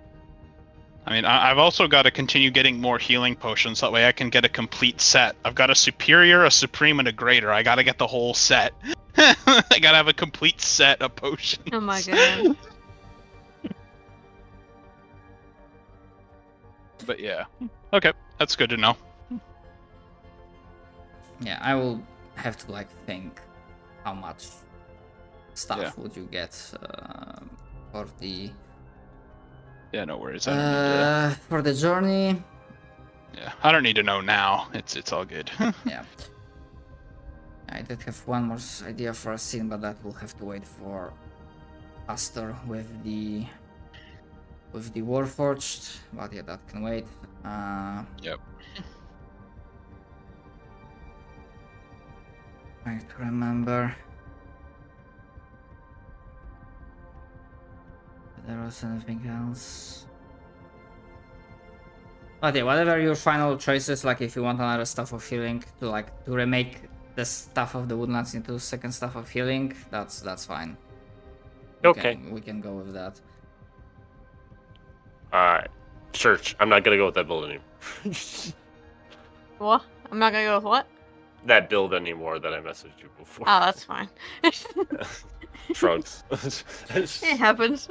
I mean, I've also got to continue getting more healing potions. That way I can get a complete set. I've got a superior, a supreme, and a greater. I got to get the whole set. I got to have a complete set of potions. Oh my god. But yeah. Okay. That's good to know. Yeah, I will have to like think how much stuff Yeah. would you get for the Yeah, no worries. I don't need to. for the journey. Yeah, I don't need to know now. It's all good. Yeah. I did have one more idea for a scene, but that will have to wait for Astor with the Warforged. But yeah, that can wait. Yep. Trying to remember. If there was anything else. But yeah, whatever your final choices, like if you want another Staff of Healing to remake the Staff of the Woodlands into second Staff of Healing, that's fine. We can go with that. Alright. Church, I'm not gonna go with that build anymore. What? I'm not gonna go with what? That build anymore that I messaged you before. Oh, that's fine. Shrugs. It happens.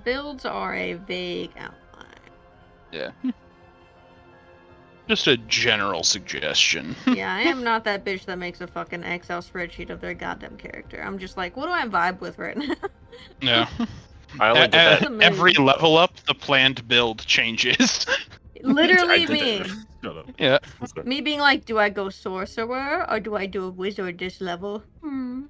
Builds are a vague outline. Yeah. Just a general suggestion. Yeah, I am not that bitch that makes a fucking Excel spreadsheet of their goddamn character. I'm just like, what do I vibe with right now? Yeah. I only did that. Every level up, the planned build changes. Literally I did me. it. Shut up. Yeah. Me being like, do I go sorcerer or do I do a wizard this level? Well,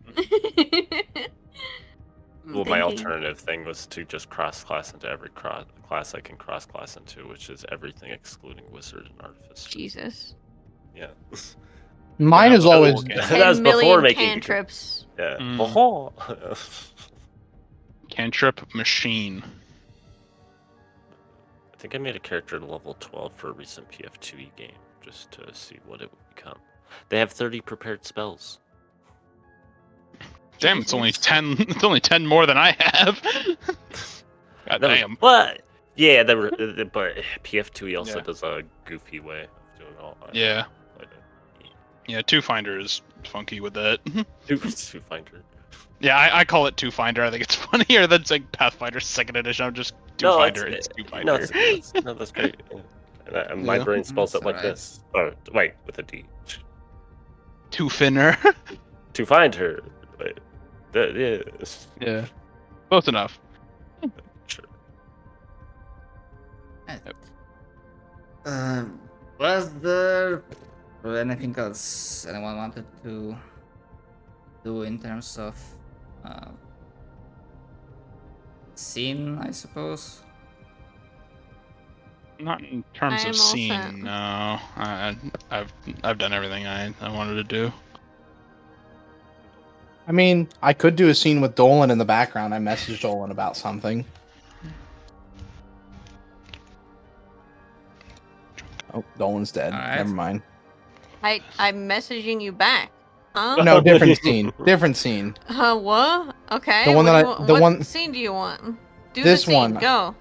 my Thinking. alternative thing was to just cross-class into every class I can cross-class into, which is everything excluding wizard and artificer. Jesus. Yeah. Mine is always That 10 was before million making cantrips. Yeah. Mm. Oh. Cantrip machine. I think I made a character at level 12 for a recent PF2E game, just to see what it would become. They have 30 prepared spells. Damn, it's only 10. It's only 10 more than I have. God damn. But yeah, but PF2E also Yeah. does a goofy way of doing all that. Yeah. Yeah, Two Finder is funky with that. Two Finder. Yeah, I call it Two Finder. I think it's funnier than saying Pathfinder Second Edition. I'm just Two Finder. It's Two Finder. No, that's great. And my Yeah. brain spells it That's like alright. this. Oh, wait, with a D. Two Finner. To find her. Wait, that is. Yeah. Close enough. Sure. Was there anything else anyone wanted to do in terms of scene, I suppose? Not in terms I am of all scene. set. No, I've done everything I wanted to do. I mean, I could do a scene with Dolan in the background. I messaged Dolan about something. Oh, Dolan's dead. Alright. Never mind. I'm messaging you back. Huh? No, different scene. Different scene. What? Okay. The one what that do you I- want- the what one- scene do you want? Do This the scene. one. Go.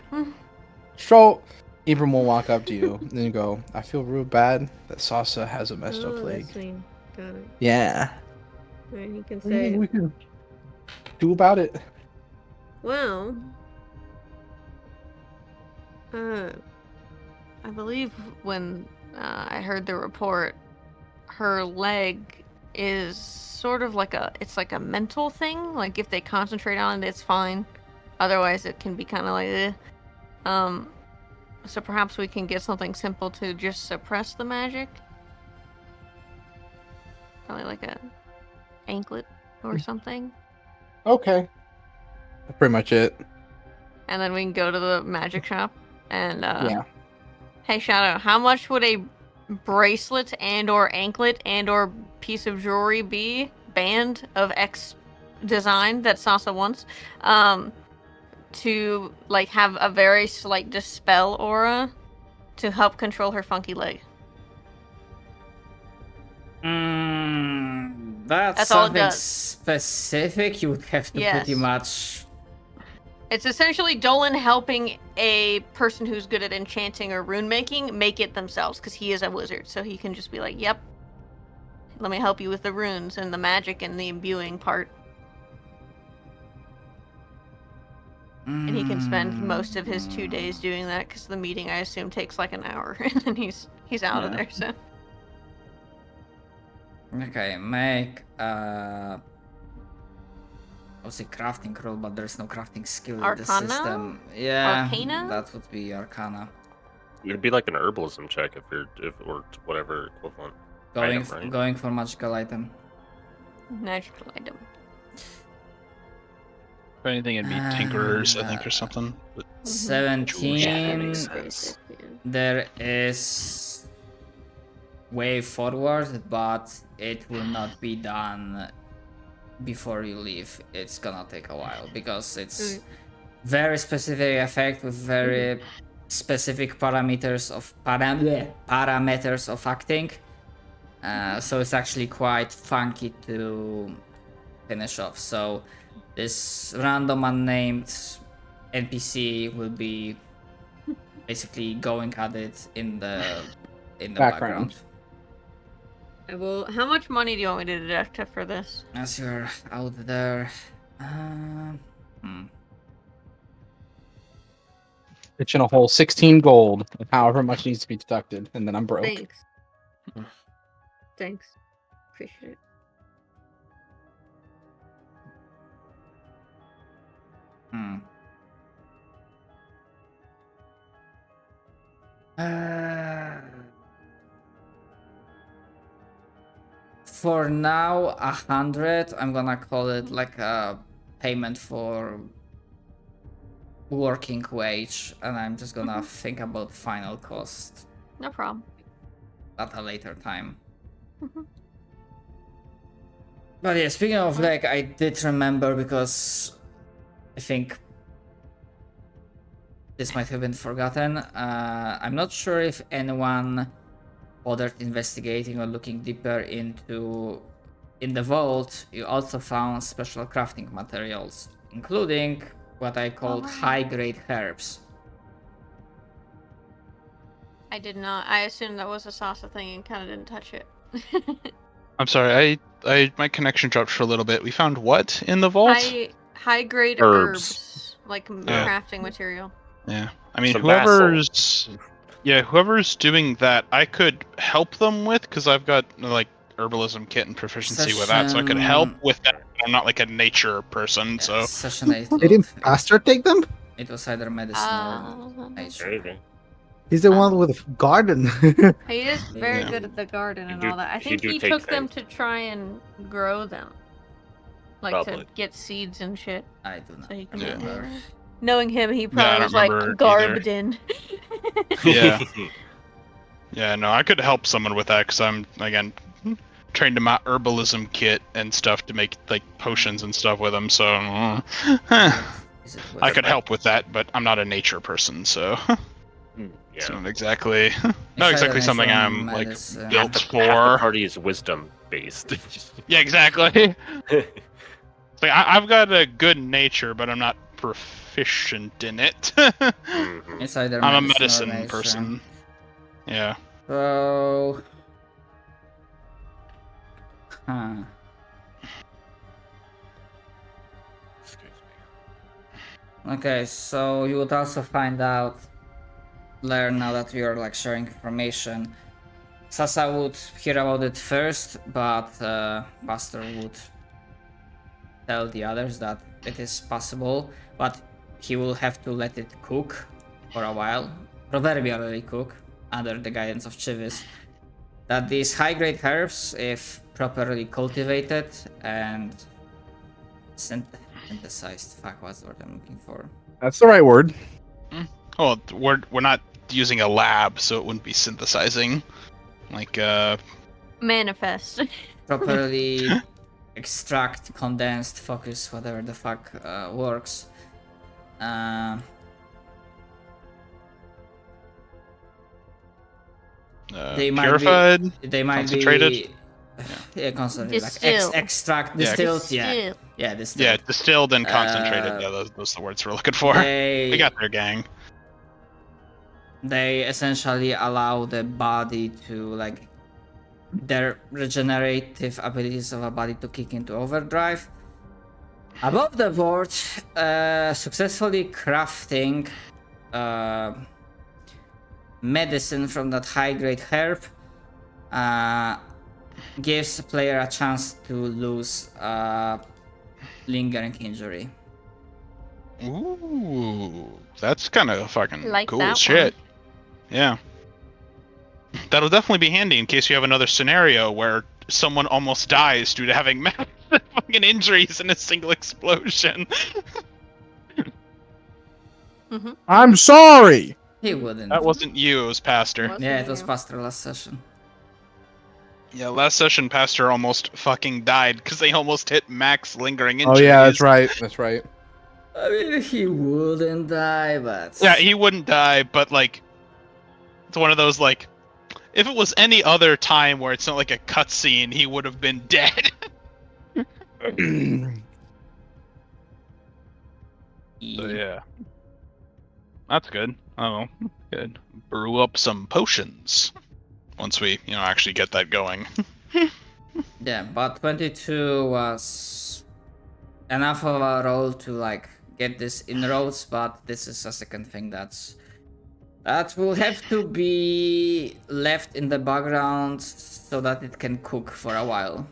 So, Ibram will walk up to you and then go, I feel real bad that Sasa has a messed up leg. Got it. Yeah. He can What do you think we can do about it? Well, I believe when I heard the report, her leg is sort of like it's like a mental thing. Like if they concentrate on it, it's fine. Otherwise, it can be kind of like, so perhaps we can get something simple to just suppress the magic. Probably like a anklet or something. Okay. That's pretty much it. And then we can go to the magic shop and Yeah. Hey Shadow, how much would a bracelet and or anklet and or piece of jewelry be? Band of X design that Sasa wants. To like have a very slight dispel aura to help control her funky leg. That's all it something does. specific. You would have to Yes. pretty much. It's essentially Dolan helping a person who's good at enchanting or rune making make it themselves because he is a wizard. So he can just be like, yep, let me help you with the runes and the magic and the imbuing part. And he can spend most of his 2 days doing that because the meeting, I assume, takes like an hour, and then he's out of Yeah. there. So Okay, make obviously crafting roll, but there's no crafting skill in the Arcana? system. Yeah, Arcana? that would be Arcana. It'd be like an herbalism check if or whatever equivalent. Going Item, right? going for magical item. magical item. If anything, it'd be tinkerers, I think, or something. But 17. Basic, yeah. There is way forward, but it will not be done before you leave. It's gonna take a while because it's very specific effect with very specific parameters of acting. So it's actually quite funky to finish off. So this random unnamed NPC will be basically going at it in the background. Well, how much money do you want me to deduct for this? As you're out there, Pitching a whole 16 gold, however much needs to be deducted, and then I'm broke. Thanks. Thanks. Appreciate it. For now, 100. I'm gonna call it like a payment for working wage, and I'm just gonna think about final cost No problem. at a later time. Mhm. But yeah, speaking of like, I did remember because I think this might have been forgotten. I'm not sure if anyone bothered investigating or looking deeper into. In the vault, you also found special crafting materials, including what I called wow. high-grade herbs. I did not. I assumed that was a salsa thing and kind of didn't touch it. I'm sorry, I my connection dropped for a little bit. We found what in the vault? High grade Herbs. herbs, like Yeah. crafting material. Yeah, I mean, Some whoever's doing that, I could help them with because I've got like herbalism kit and proficiency with that, so I could help with that. I'm not like a nature person, so Session 8. Didn't Pastor take them? It was either medicine or nature. There you go. He's the one with the garden. He is very Yeah. good at the garden and do- all that. I he think do he take took them things. to try and grow them, like Probably. to get seeds and shit, I do not so he can Yeah. get more. Knowing him, he I probably don't was like remember garbed in. yeah, yeah. No, I could help someone with that because I'm again trained in my herbalism kit and stuff to make like potions and stuff with them. So Is it I could help with that, but I'm not a nature person, so it's Yeah. not exactly It's not exactly either something nature or I'm like medicine. built Half the for. party is wisdom based. Yeah, exactly. It's like I've got a good nature, but I'm not proficient in it. Mhm. It's either I'm a or medicine nature. person. Yeah. So. Excuse me. Okay, so you would also learn now that we are like sharing information. Sasa would hear about it first, but Pastor would tell the others that it is possible, but he will have to let it cook for a while, proverbially cook, under the guidance of Chivis. That these high-grade herbs, if properly cultivated and synthesized, fuck, what's the word I'm looking for? That's the right word. Well, we're not using a lab, so it wouldn't be synthesizing. Like Manifest. Properly extract, condensed, focus, whatever the fuck works. They might purified. They might Concentrated? be yeah, concentrated, like Distilled. extract, Yeah. distilled, yeah, Still. yeah, distilled. Yeah, distilled and concentrated. Uh, Yeah, those are the words we're looking for. They, We got their gang. they essentially allow the body to like their regenerative abilities of a body to kick into overdrive. Above the board, successfully crafting medicine from that high-grade herb gives the player a chance to lose lingering injury. Ooh, that's kind of fucking Like cool that as shit. one. Yeah. That'll definitely be handy in case you have another scenario where someone almost dies due to having massive fucking injuries in a single explosion. I'm sorry. He wouldn't. That wasn't you, it was Pastor. Wasn't Yeah, it was you. past the last session. Yeah, last session Pastor almost fucking died because they almost hit max lingering Oh injuries. yeah, that's right. That's right. I mean, he wouldn't die, but... Yeah, he wouldn't die, but like, it's one of those like, if it was any other time where it's not like a cutscene, he would have been dead. So yeah, that's good. Oh, good. Brew up some potions once we, actually get that going. Yeah, but 22 was enough of a roll to like get this inroads, but this is a second thing that will have to be left in the background so that it can cook for a while.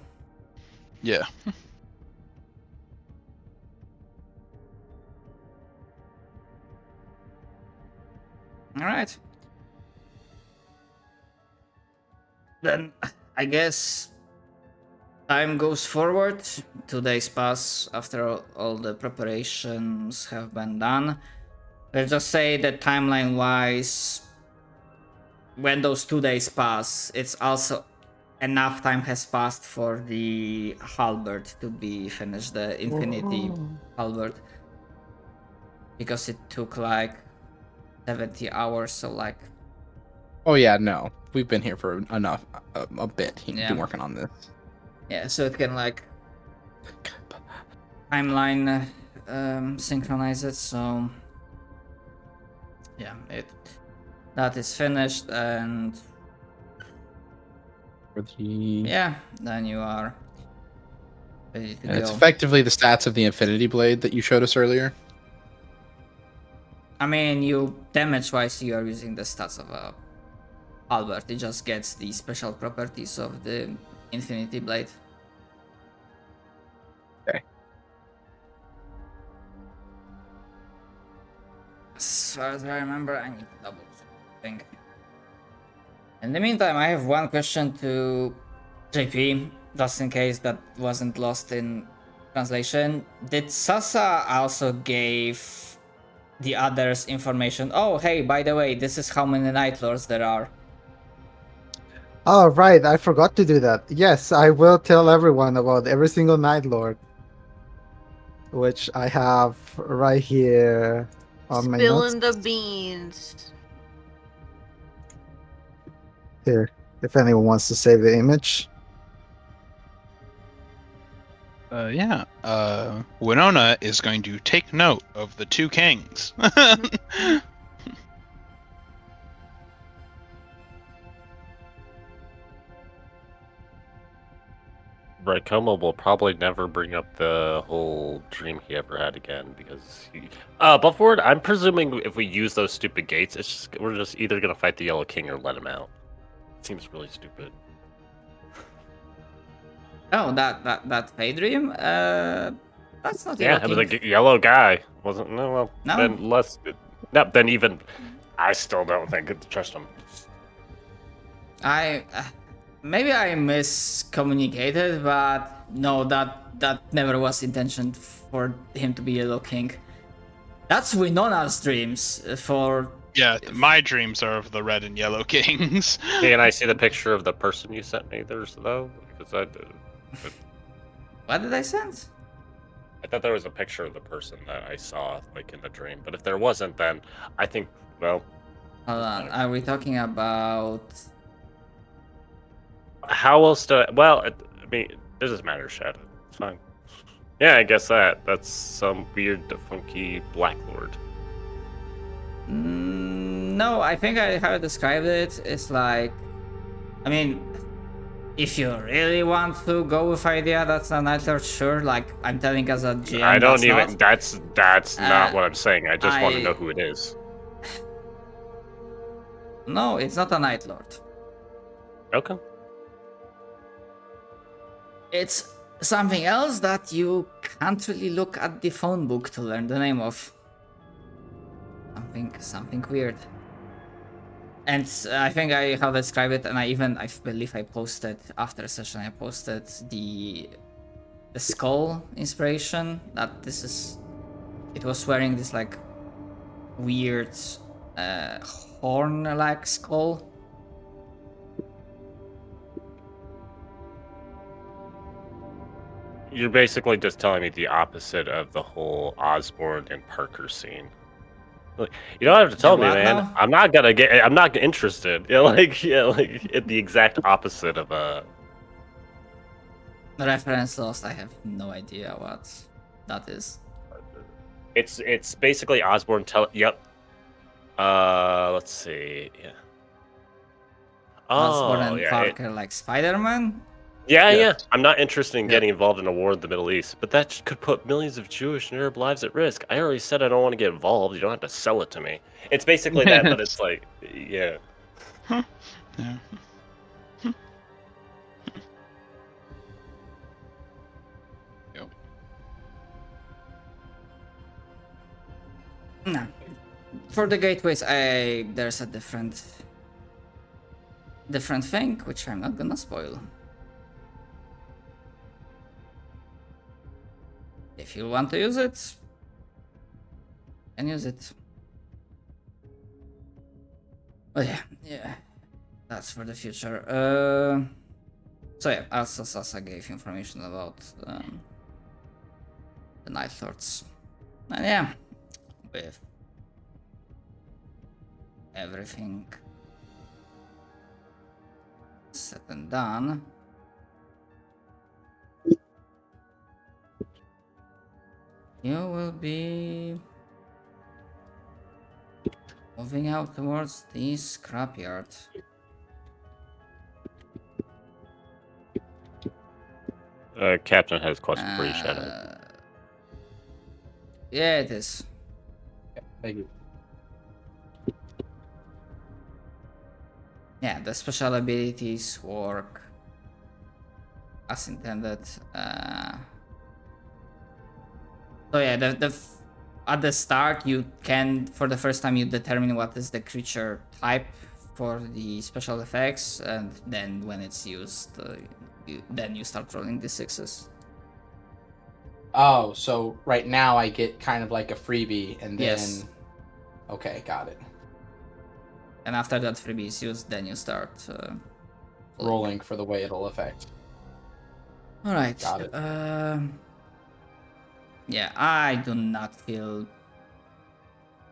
Yeah. All right. Then I guess time goes forward. 2 days pass after all the preparations have been done. Let's just say that timeline-wise, when those 2 days pass, it's also enough time has passed for the halberd to be finished, the infinity halberd, because it took like 70 hours, so like... Oh yeah, no, we've been here for enough, a bit. He's Yeah. been working on this. Yeah, so it can like timeline synchronize it, so yeah, that is finished, and For the... yeah, then you are ready to And it's go. effectively the stats of the Infinity Blade that you showed us earlier. I mean, you damage-wise, you are using the stats of a halberd. It just gets the special properties of the Infinity Blade. Okay. As far as I remember, I need to double check. In the meantime, I have one question to JP, just in case that wasn't lost in translation. Did Sasa also gave the others information? Oh, hey, by the way, this is how many Night Lords there are. Oh, right. I forgot to do that. Yes, I will tell everyone about every single Night Lord, which I have right here on my notes. Spilling the beans. Here, if anyone wants to save the image. Yeah. Winona is going to take note of the two kings. Right, Como will probably never bring up the whole dream he ever had again because he... Buffward, I'm presuming if we use those stupid gates, we're just either gonna fight the Yellow King or let him out. It seems really stupid. Oh, that Daydream? That's not Yeah, Yellow it was King. a yellow guy, wasn't? No, well, No. then less. No, then even I still don't think I could trust him. Maybe I miscommunicated, but no, that never was intentioned for him to be Yellow King. That's Winona's dreams for... Yeah, my dreams are of the red and yellow kings. Can I see the picture of the person you sent me? There's though, because What did I send? I thought there was a picture of the person that I saw like in the dream, but if there wasn't, then I think well. Hold on, are we talking about... How else do? Well, I mean, it doesn't matter, Shadow. It's fine. Yeah, I guess that's some weird, funky Black Lord. No, I think how I described it is like... I mean, If you really want to go with idea that's a Night Lord, sure. Like I'm telling as a GM, I don't that's even. not. That's not what I'm saying. I just want to I- know who it is. No, it's not a Night Lord. Okay. It's something else that you can't really look at the phone book to learn the name of. Something weird. And I think I have described it, and I believe I posted after a session. I posted the skull inspiration. That this is. It was wearing this like weird horn-like skull. You're basically just telling me the opposite of the whole Osborne and Parker scene. Look, you don't have to tell me, what man. now? I'm not interested. Like it's the exact opposite of a. Reference lost. I have no idea what that is. It's basically Osborne Yep. Let's see. Yeah. Osborn Oh, and yeah. Parker like Spider-Man. Yeah. I'm not interested in getting involved in a war in the Middle East, but that could put millions of Jewish and Arab lives at risk. I already said I don't want to get involved. You don't have to sell it to me. It's basically that, but it's like, yeah. Yeah. Yep. No. For the gateways, there's a different thing, which I'm not gonna spoil. If you want to use it, can use it. But yeah, that's for the future. So yeah, also Sasa gave information about the Night Lords, and yeah, with everything said and done. You will be moving out towards the scrapyard. Captain has a question for you, Shadow. Yeah, it is. Thank you. Yeah, the special abilities work as intended. So yeah, at the start you can, for the first time, you determine what is the creature type for the special effects, and then when it's used, then you start rolling the sixes. Oh, so right now I get kind of like a freebie, and then Yes. Okay, got it. And after that freebie is used, then you start Rolling for the way it'll affect. All right. Got it. Yeah, I do not feel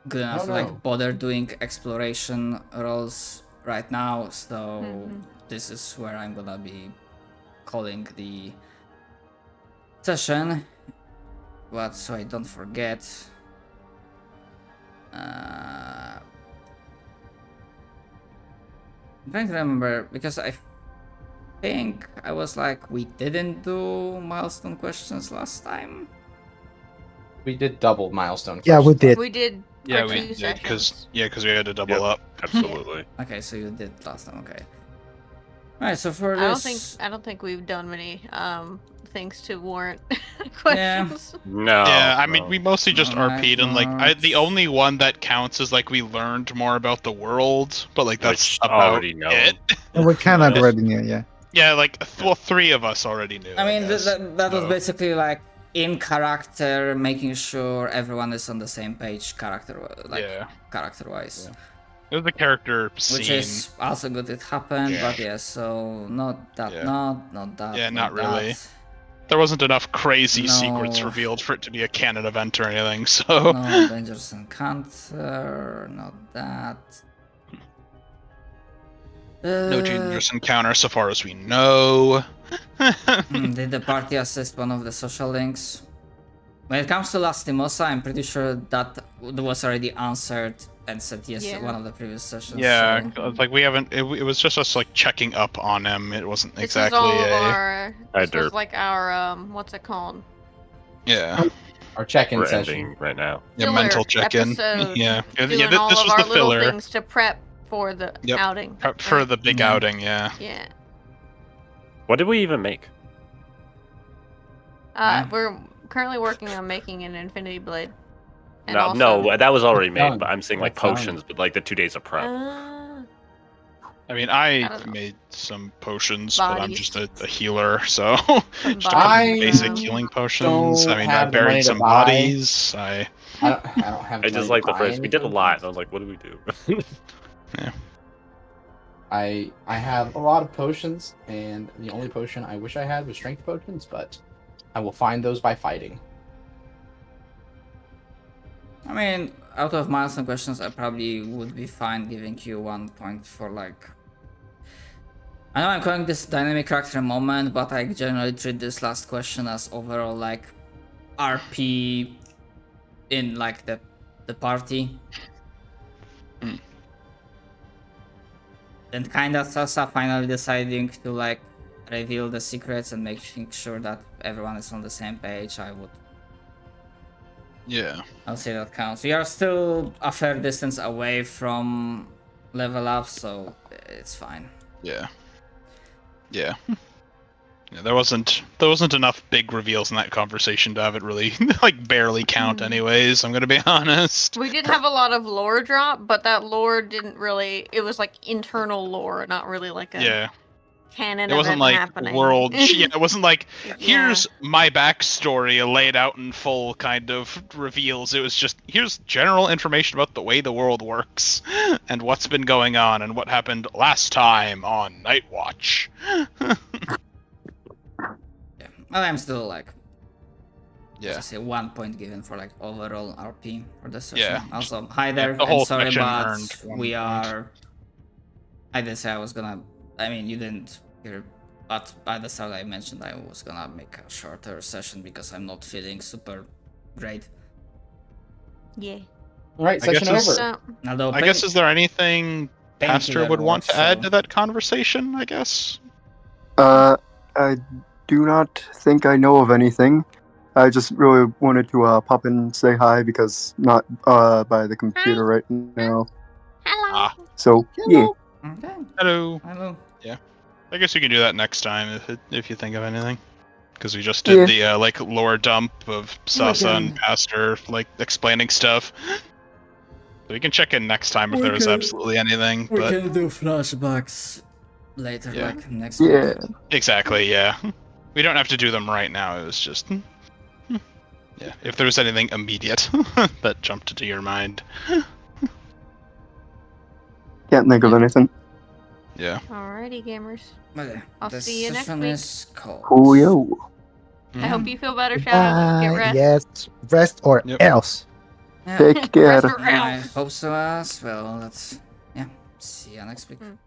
good enough to like bother doing exploration rolls right now, so this is where I'm gonna be calling the session. But so I don't forget. I'm trying to remember because I think I was like, we didn't do milestone questions last time. We did double milestone. Yeah, we questions. did. We did. Yeah, for we two did because sessions. we had to double Yep. up. Absolutely. Okay, so you did last time. Okay. All right. So for this, I don't think we've done many things to warrant questions. No. Yeah, I mean, no. we mostly just Alright, RP'd, and like the only one that counts is like we learned more about the world, but like that's Which about already know. it. And we kind of already knew, yeah. Yeah, like well, 3 of us already knew. I mean, guess. that was So- basically like in character, making sure everyone is on the same page, yeah, character-wise. it was a character Which scene. is also good. It happened, Yeah. but yeah. So not that, Yeah. not that. Yeah, not that. really. There wasn't enough crazy secrets No. revealed for it to be a canon event or anything. So No Dangerous Encounter, not that. no dangerous encounter so far as we know. Did the party assist one of the social links? When it comes to Lastimosa, I'm pretty sure that was already answered and said yes Yeah. to one of the previous sessions. Yeah, so- like we haven't. It was just us like checking up on him. It wasn't This exactly is all of a. our. I This was derp. like our what's it called? Yeah, Our check-in We're session. ending right now. yeah, Filler mental check-in. episode, Yeah, yeah. Doing This all was of our the little filler. things to prep for the Yep. outing. Prep for right? the big Yeah. outing. Yeah. Yeah. What did we even make? Yeah. We're currently working on making an Infinity Blade. And No, also, no, that was already made. done. But I'm saying like That's done. potions, but like the 2 days of prep. I mean, I I don't know. made some potions, but I'm Bodies. just a healer, so Putting just a bodies couple basic around. healing potions. I don't mean, I have the money buried to some buy. bodies. I don't have. I just like the first. We did a lot. And I was like, what do we do? I have a lot of potions, and the only potion I wish I had was strength potions, but I will find those by fighting. I mean, out of milestone questions, I probably would be fine giving you 1 point for like. I know I'm calling this dynamic character moment, but I generally treat this last question as overall like RP in like the party. Mm. And kind of Sasa finally deciding to like reveal the secrets and making sure that everyone is on the same page. Yeah. I'll say that counts. We are still a fair distance away from level up, so it's fine. Yeah. Yeah. Yeah, there wasn't enough big reveals in that conversation to have it really like barely count anyways, I'm gonna be honest. We did have a lot of lore drop, but that lore didn't really. It was like internal lore, not really like a Yeah. canon It wasn't event like happening. world yeah, it wasn't like Yeah. here's my backstory laid out in full kind of reveals. It was just here's general information about the way the world works and what's been going on and what happened last time on Night Watch. Yeah. Well, I'm still like, Yeah. I say 1 point given for like overall RP for this session. Yeah. Also, hi there. the whole I'm sorry, section but earned 1 we point. are. I did say I was gonna. I mean, you didn't hear, but at the start I mentioned I was gonna make a shorter session because I'm not feeling super great. Yeah. All right, I guess session over. it's- So, Although I guess is there anything Pastor painkiller would want to works, add so- to that conversation, I guess? I do not think I know of anything. I just really wanted to pop in and say hi because not by the computer right now. hello. Ah. So yeah. Okay. Hello. Hello. I guess you can do that next time if you think of anything. Because we just did the like lore dump of Sasa and Pastor like explaining stuff. So we can check in next time if We there's can- absolutely anything. We But can do flashbacks later, Yeah. like next Yeah. week. exactly, yeah. We don't have to do them right now. It was just yeah. If there was anything immediate that jumped into your mind. Can't think of anything. Yeah. Alrighty, gamers. Okay. I'll this see you next session week. is called. Coolio. I hope you feel better, Shadow. Get rest. Yes, rest or Yep. else. Yeah. Take care. Rest or I else. hope so as well. Let's see you next week. Mm.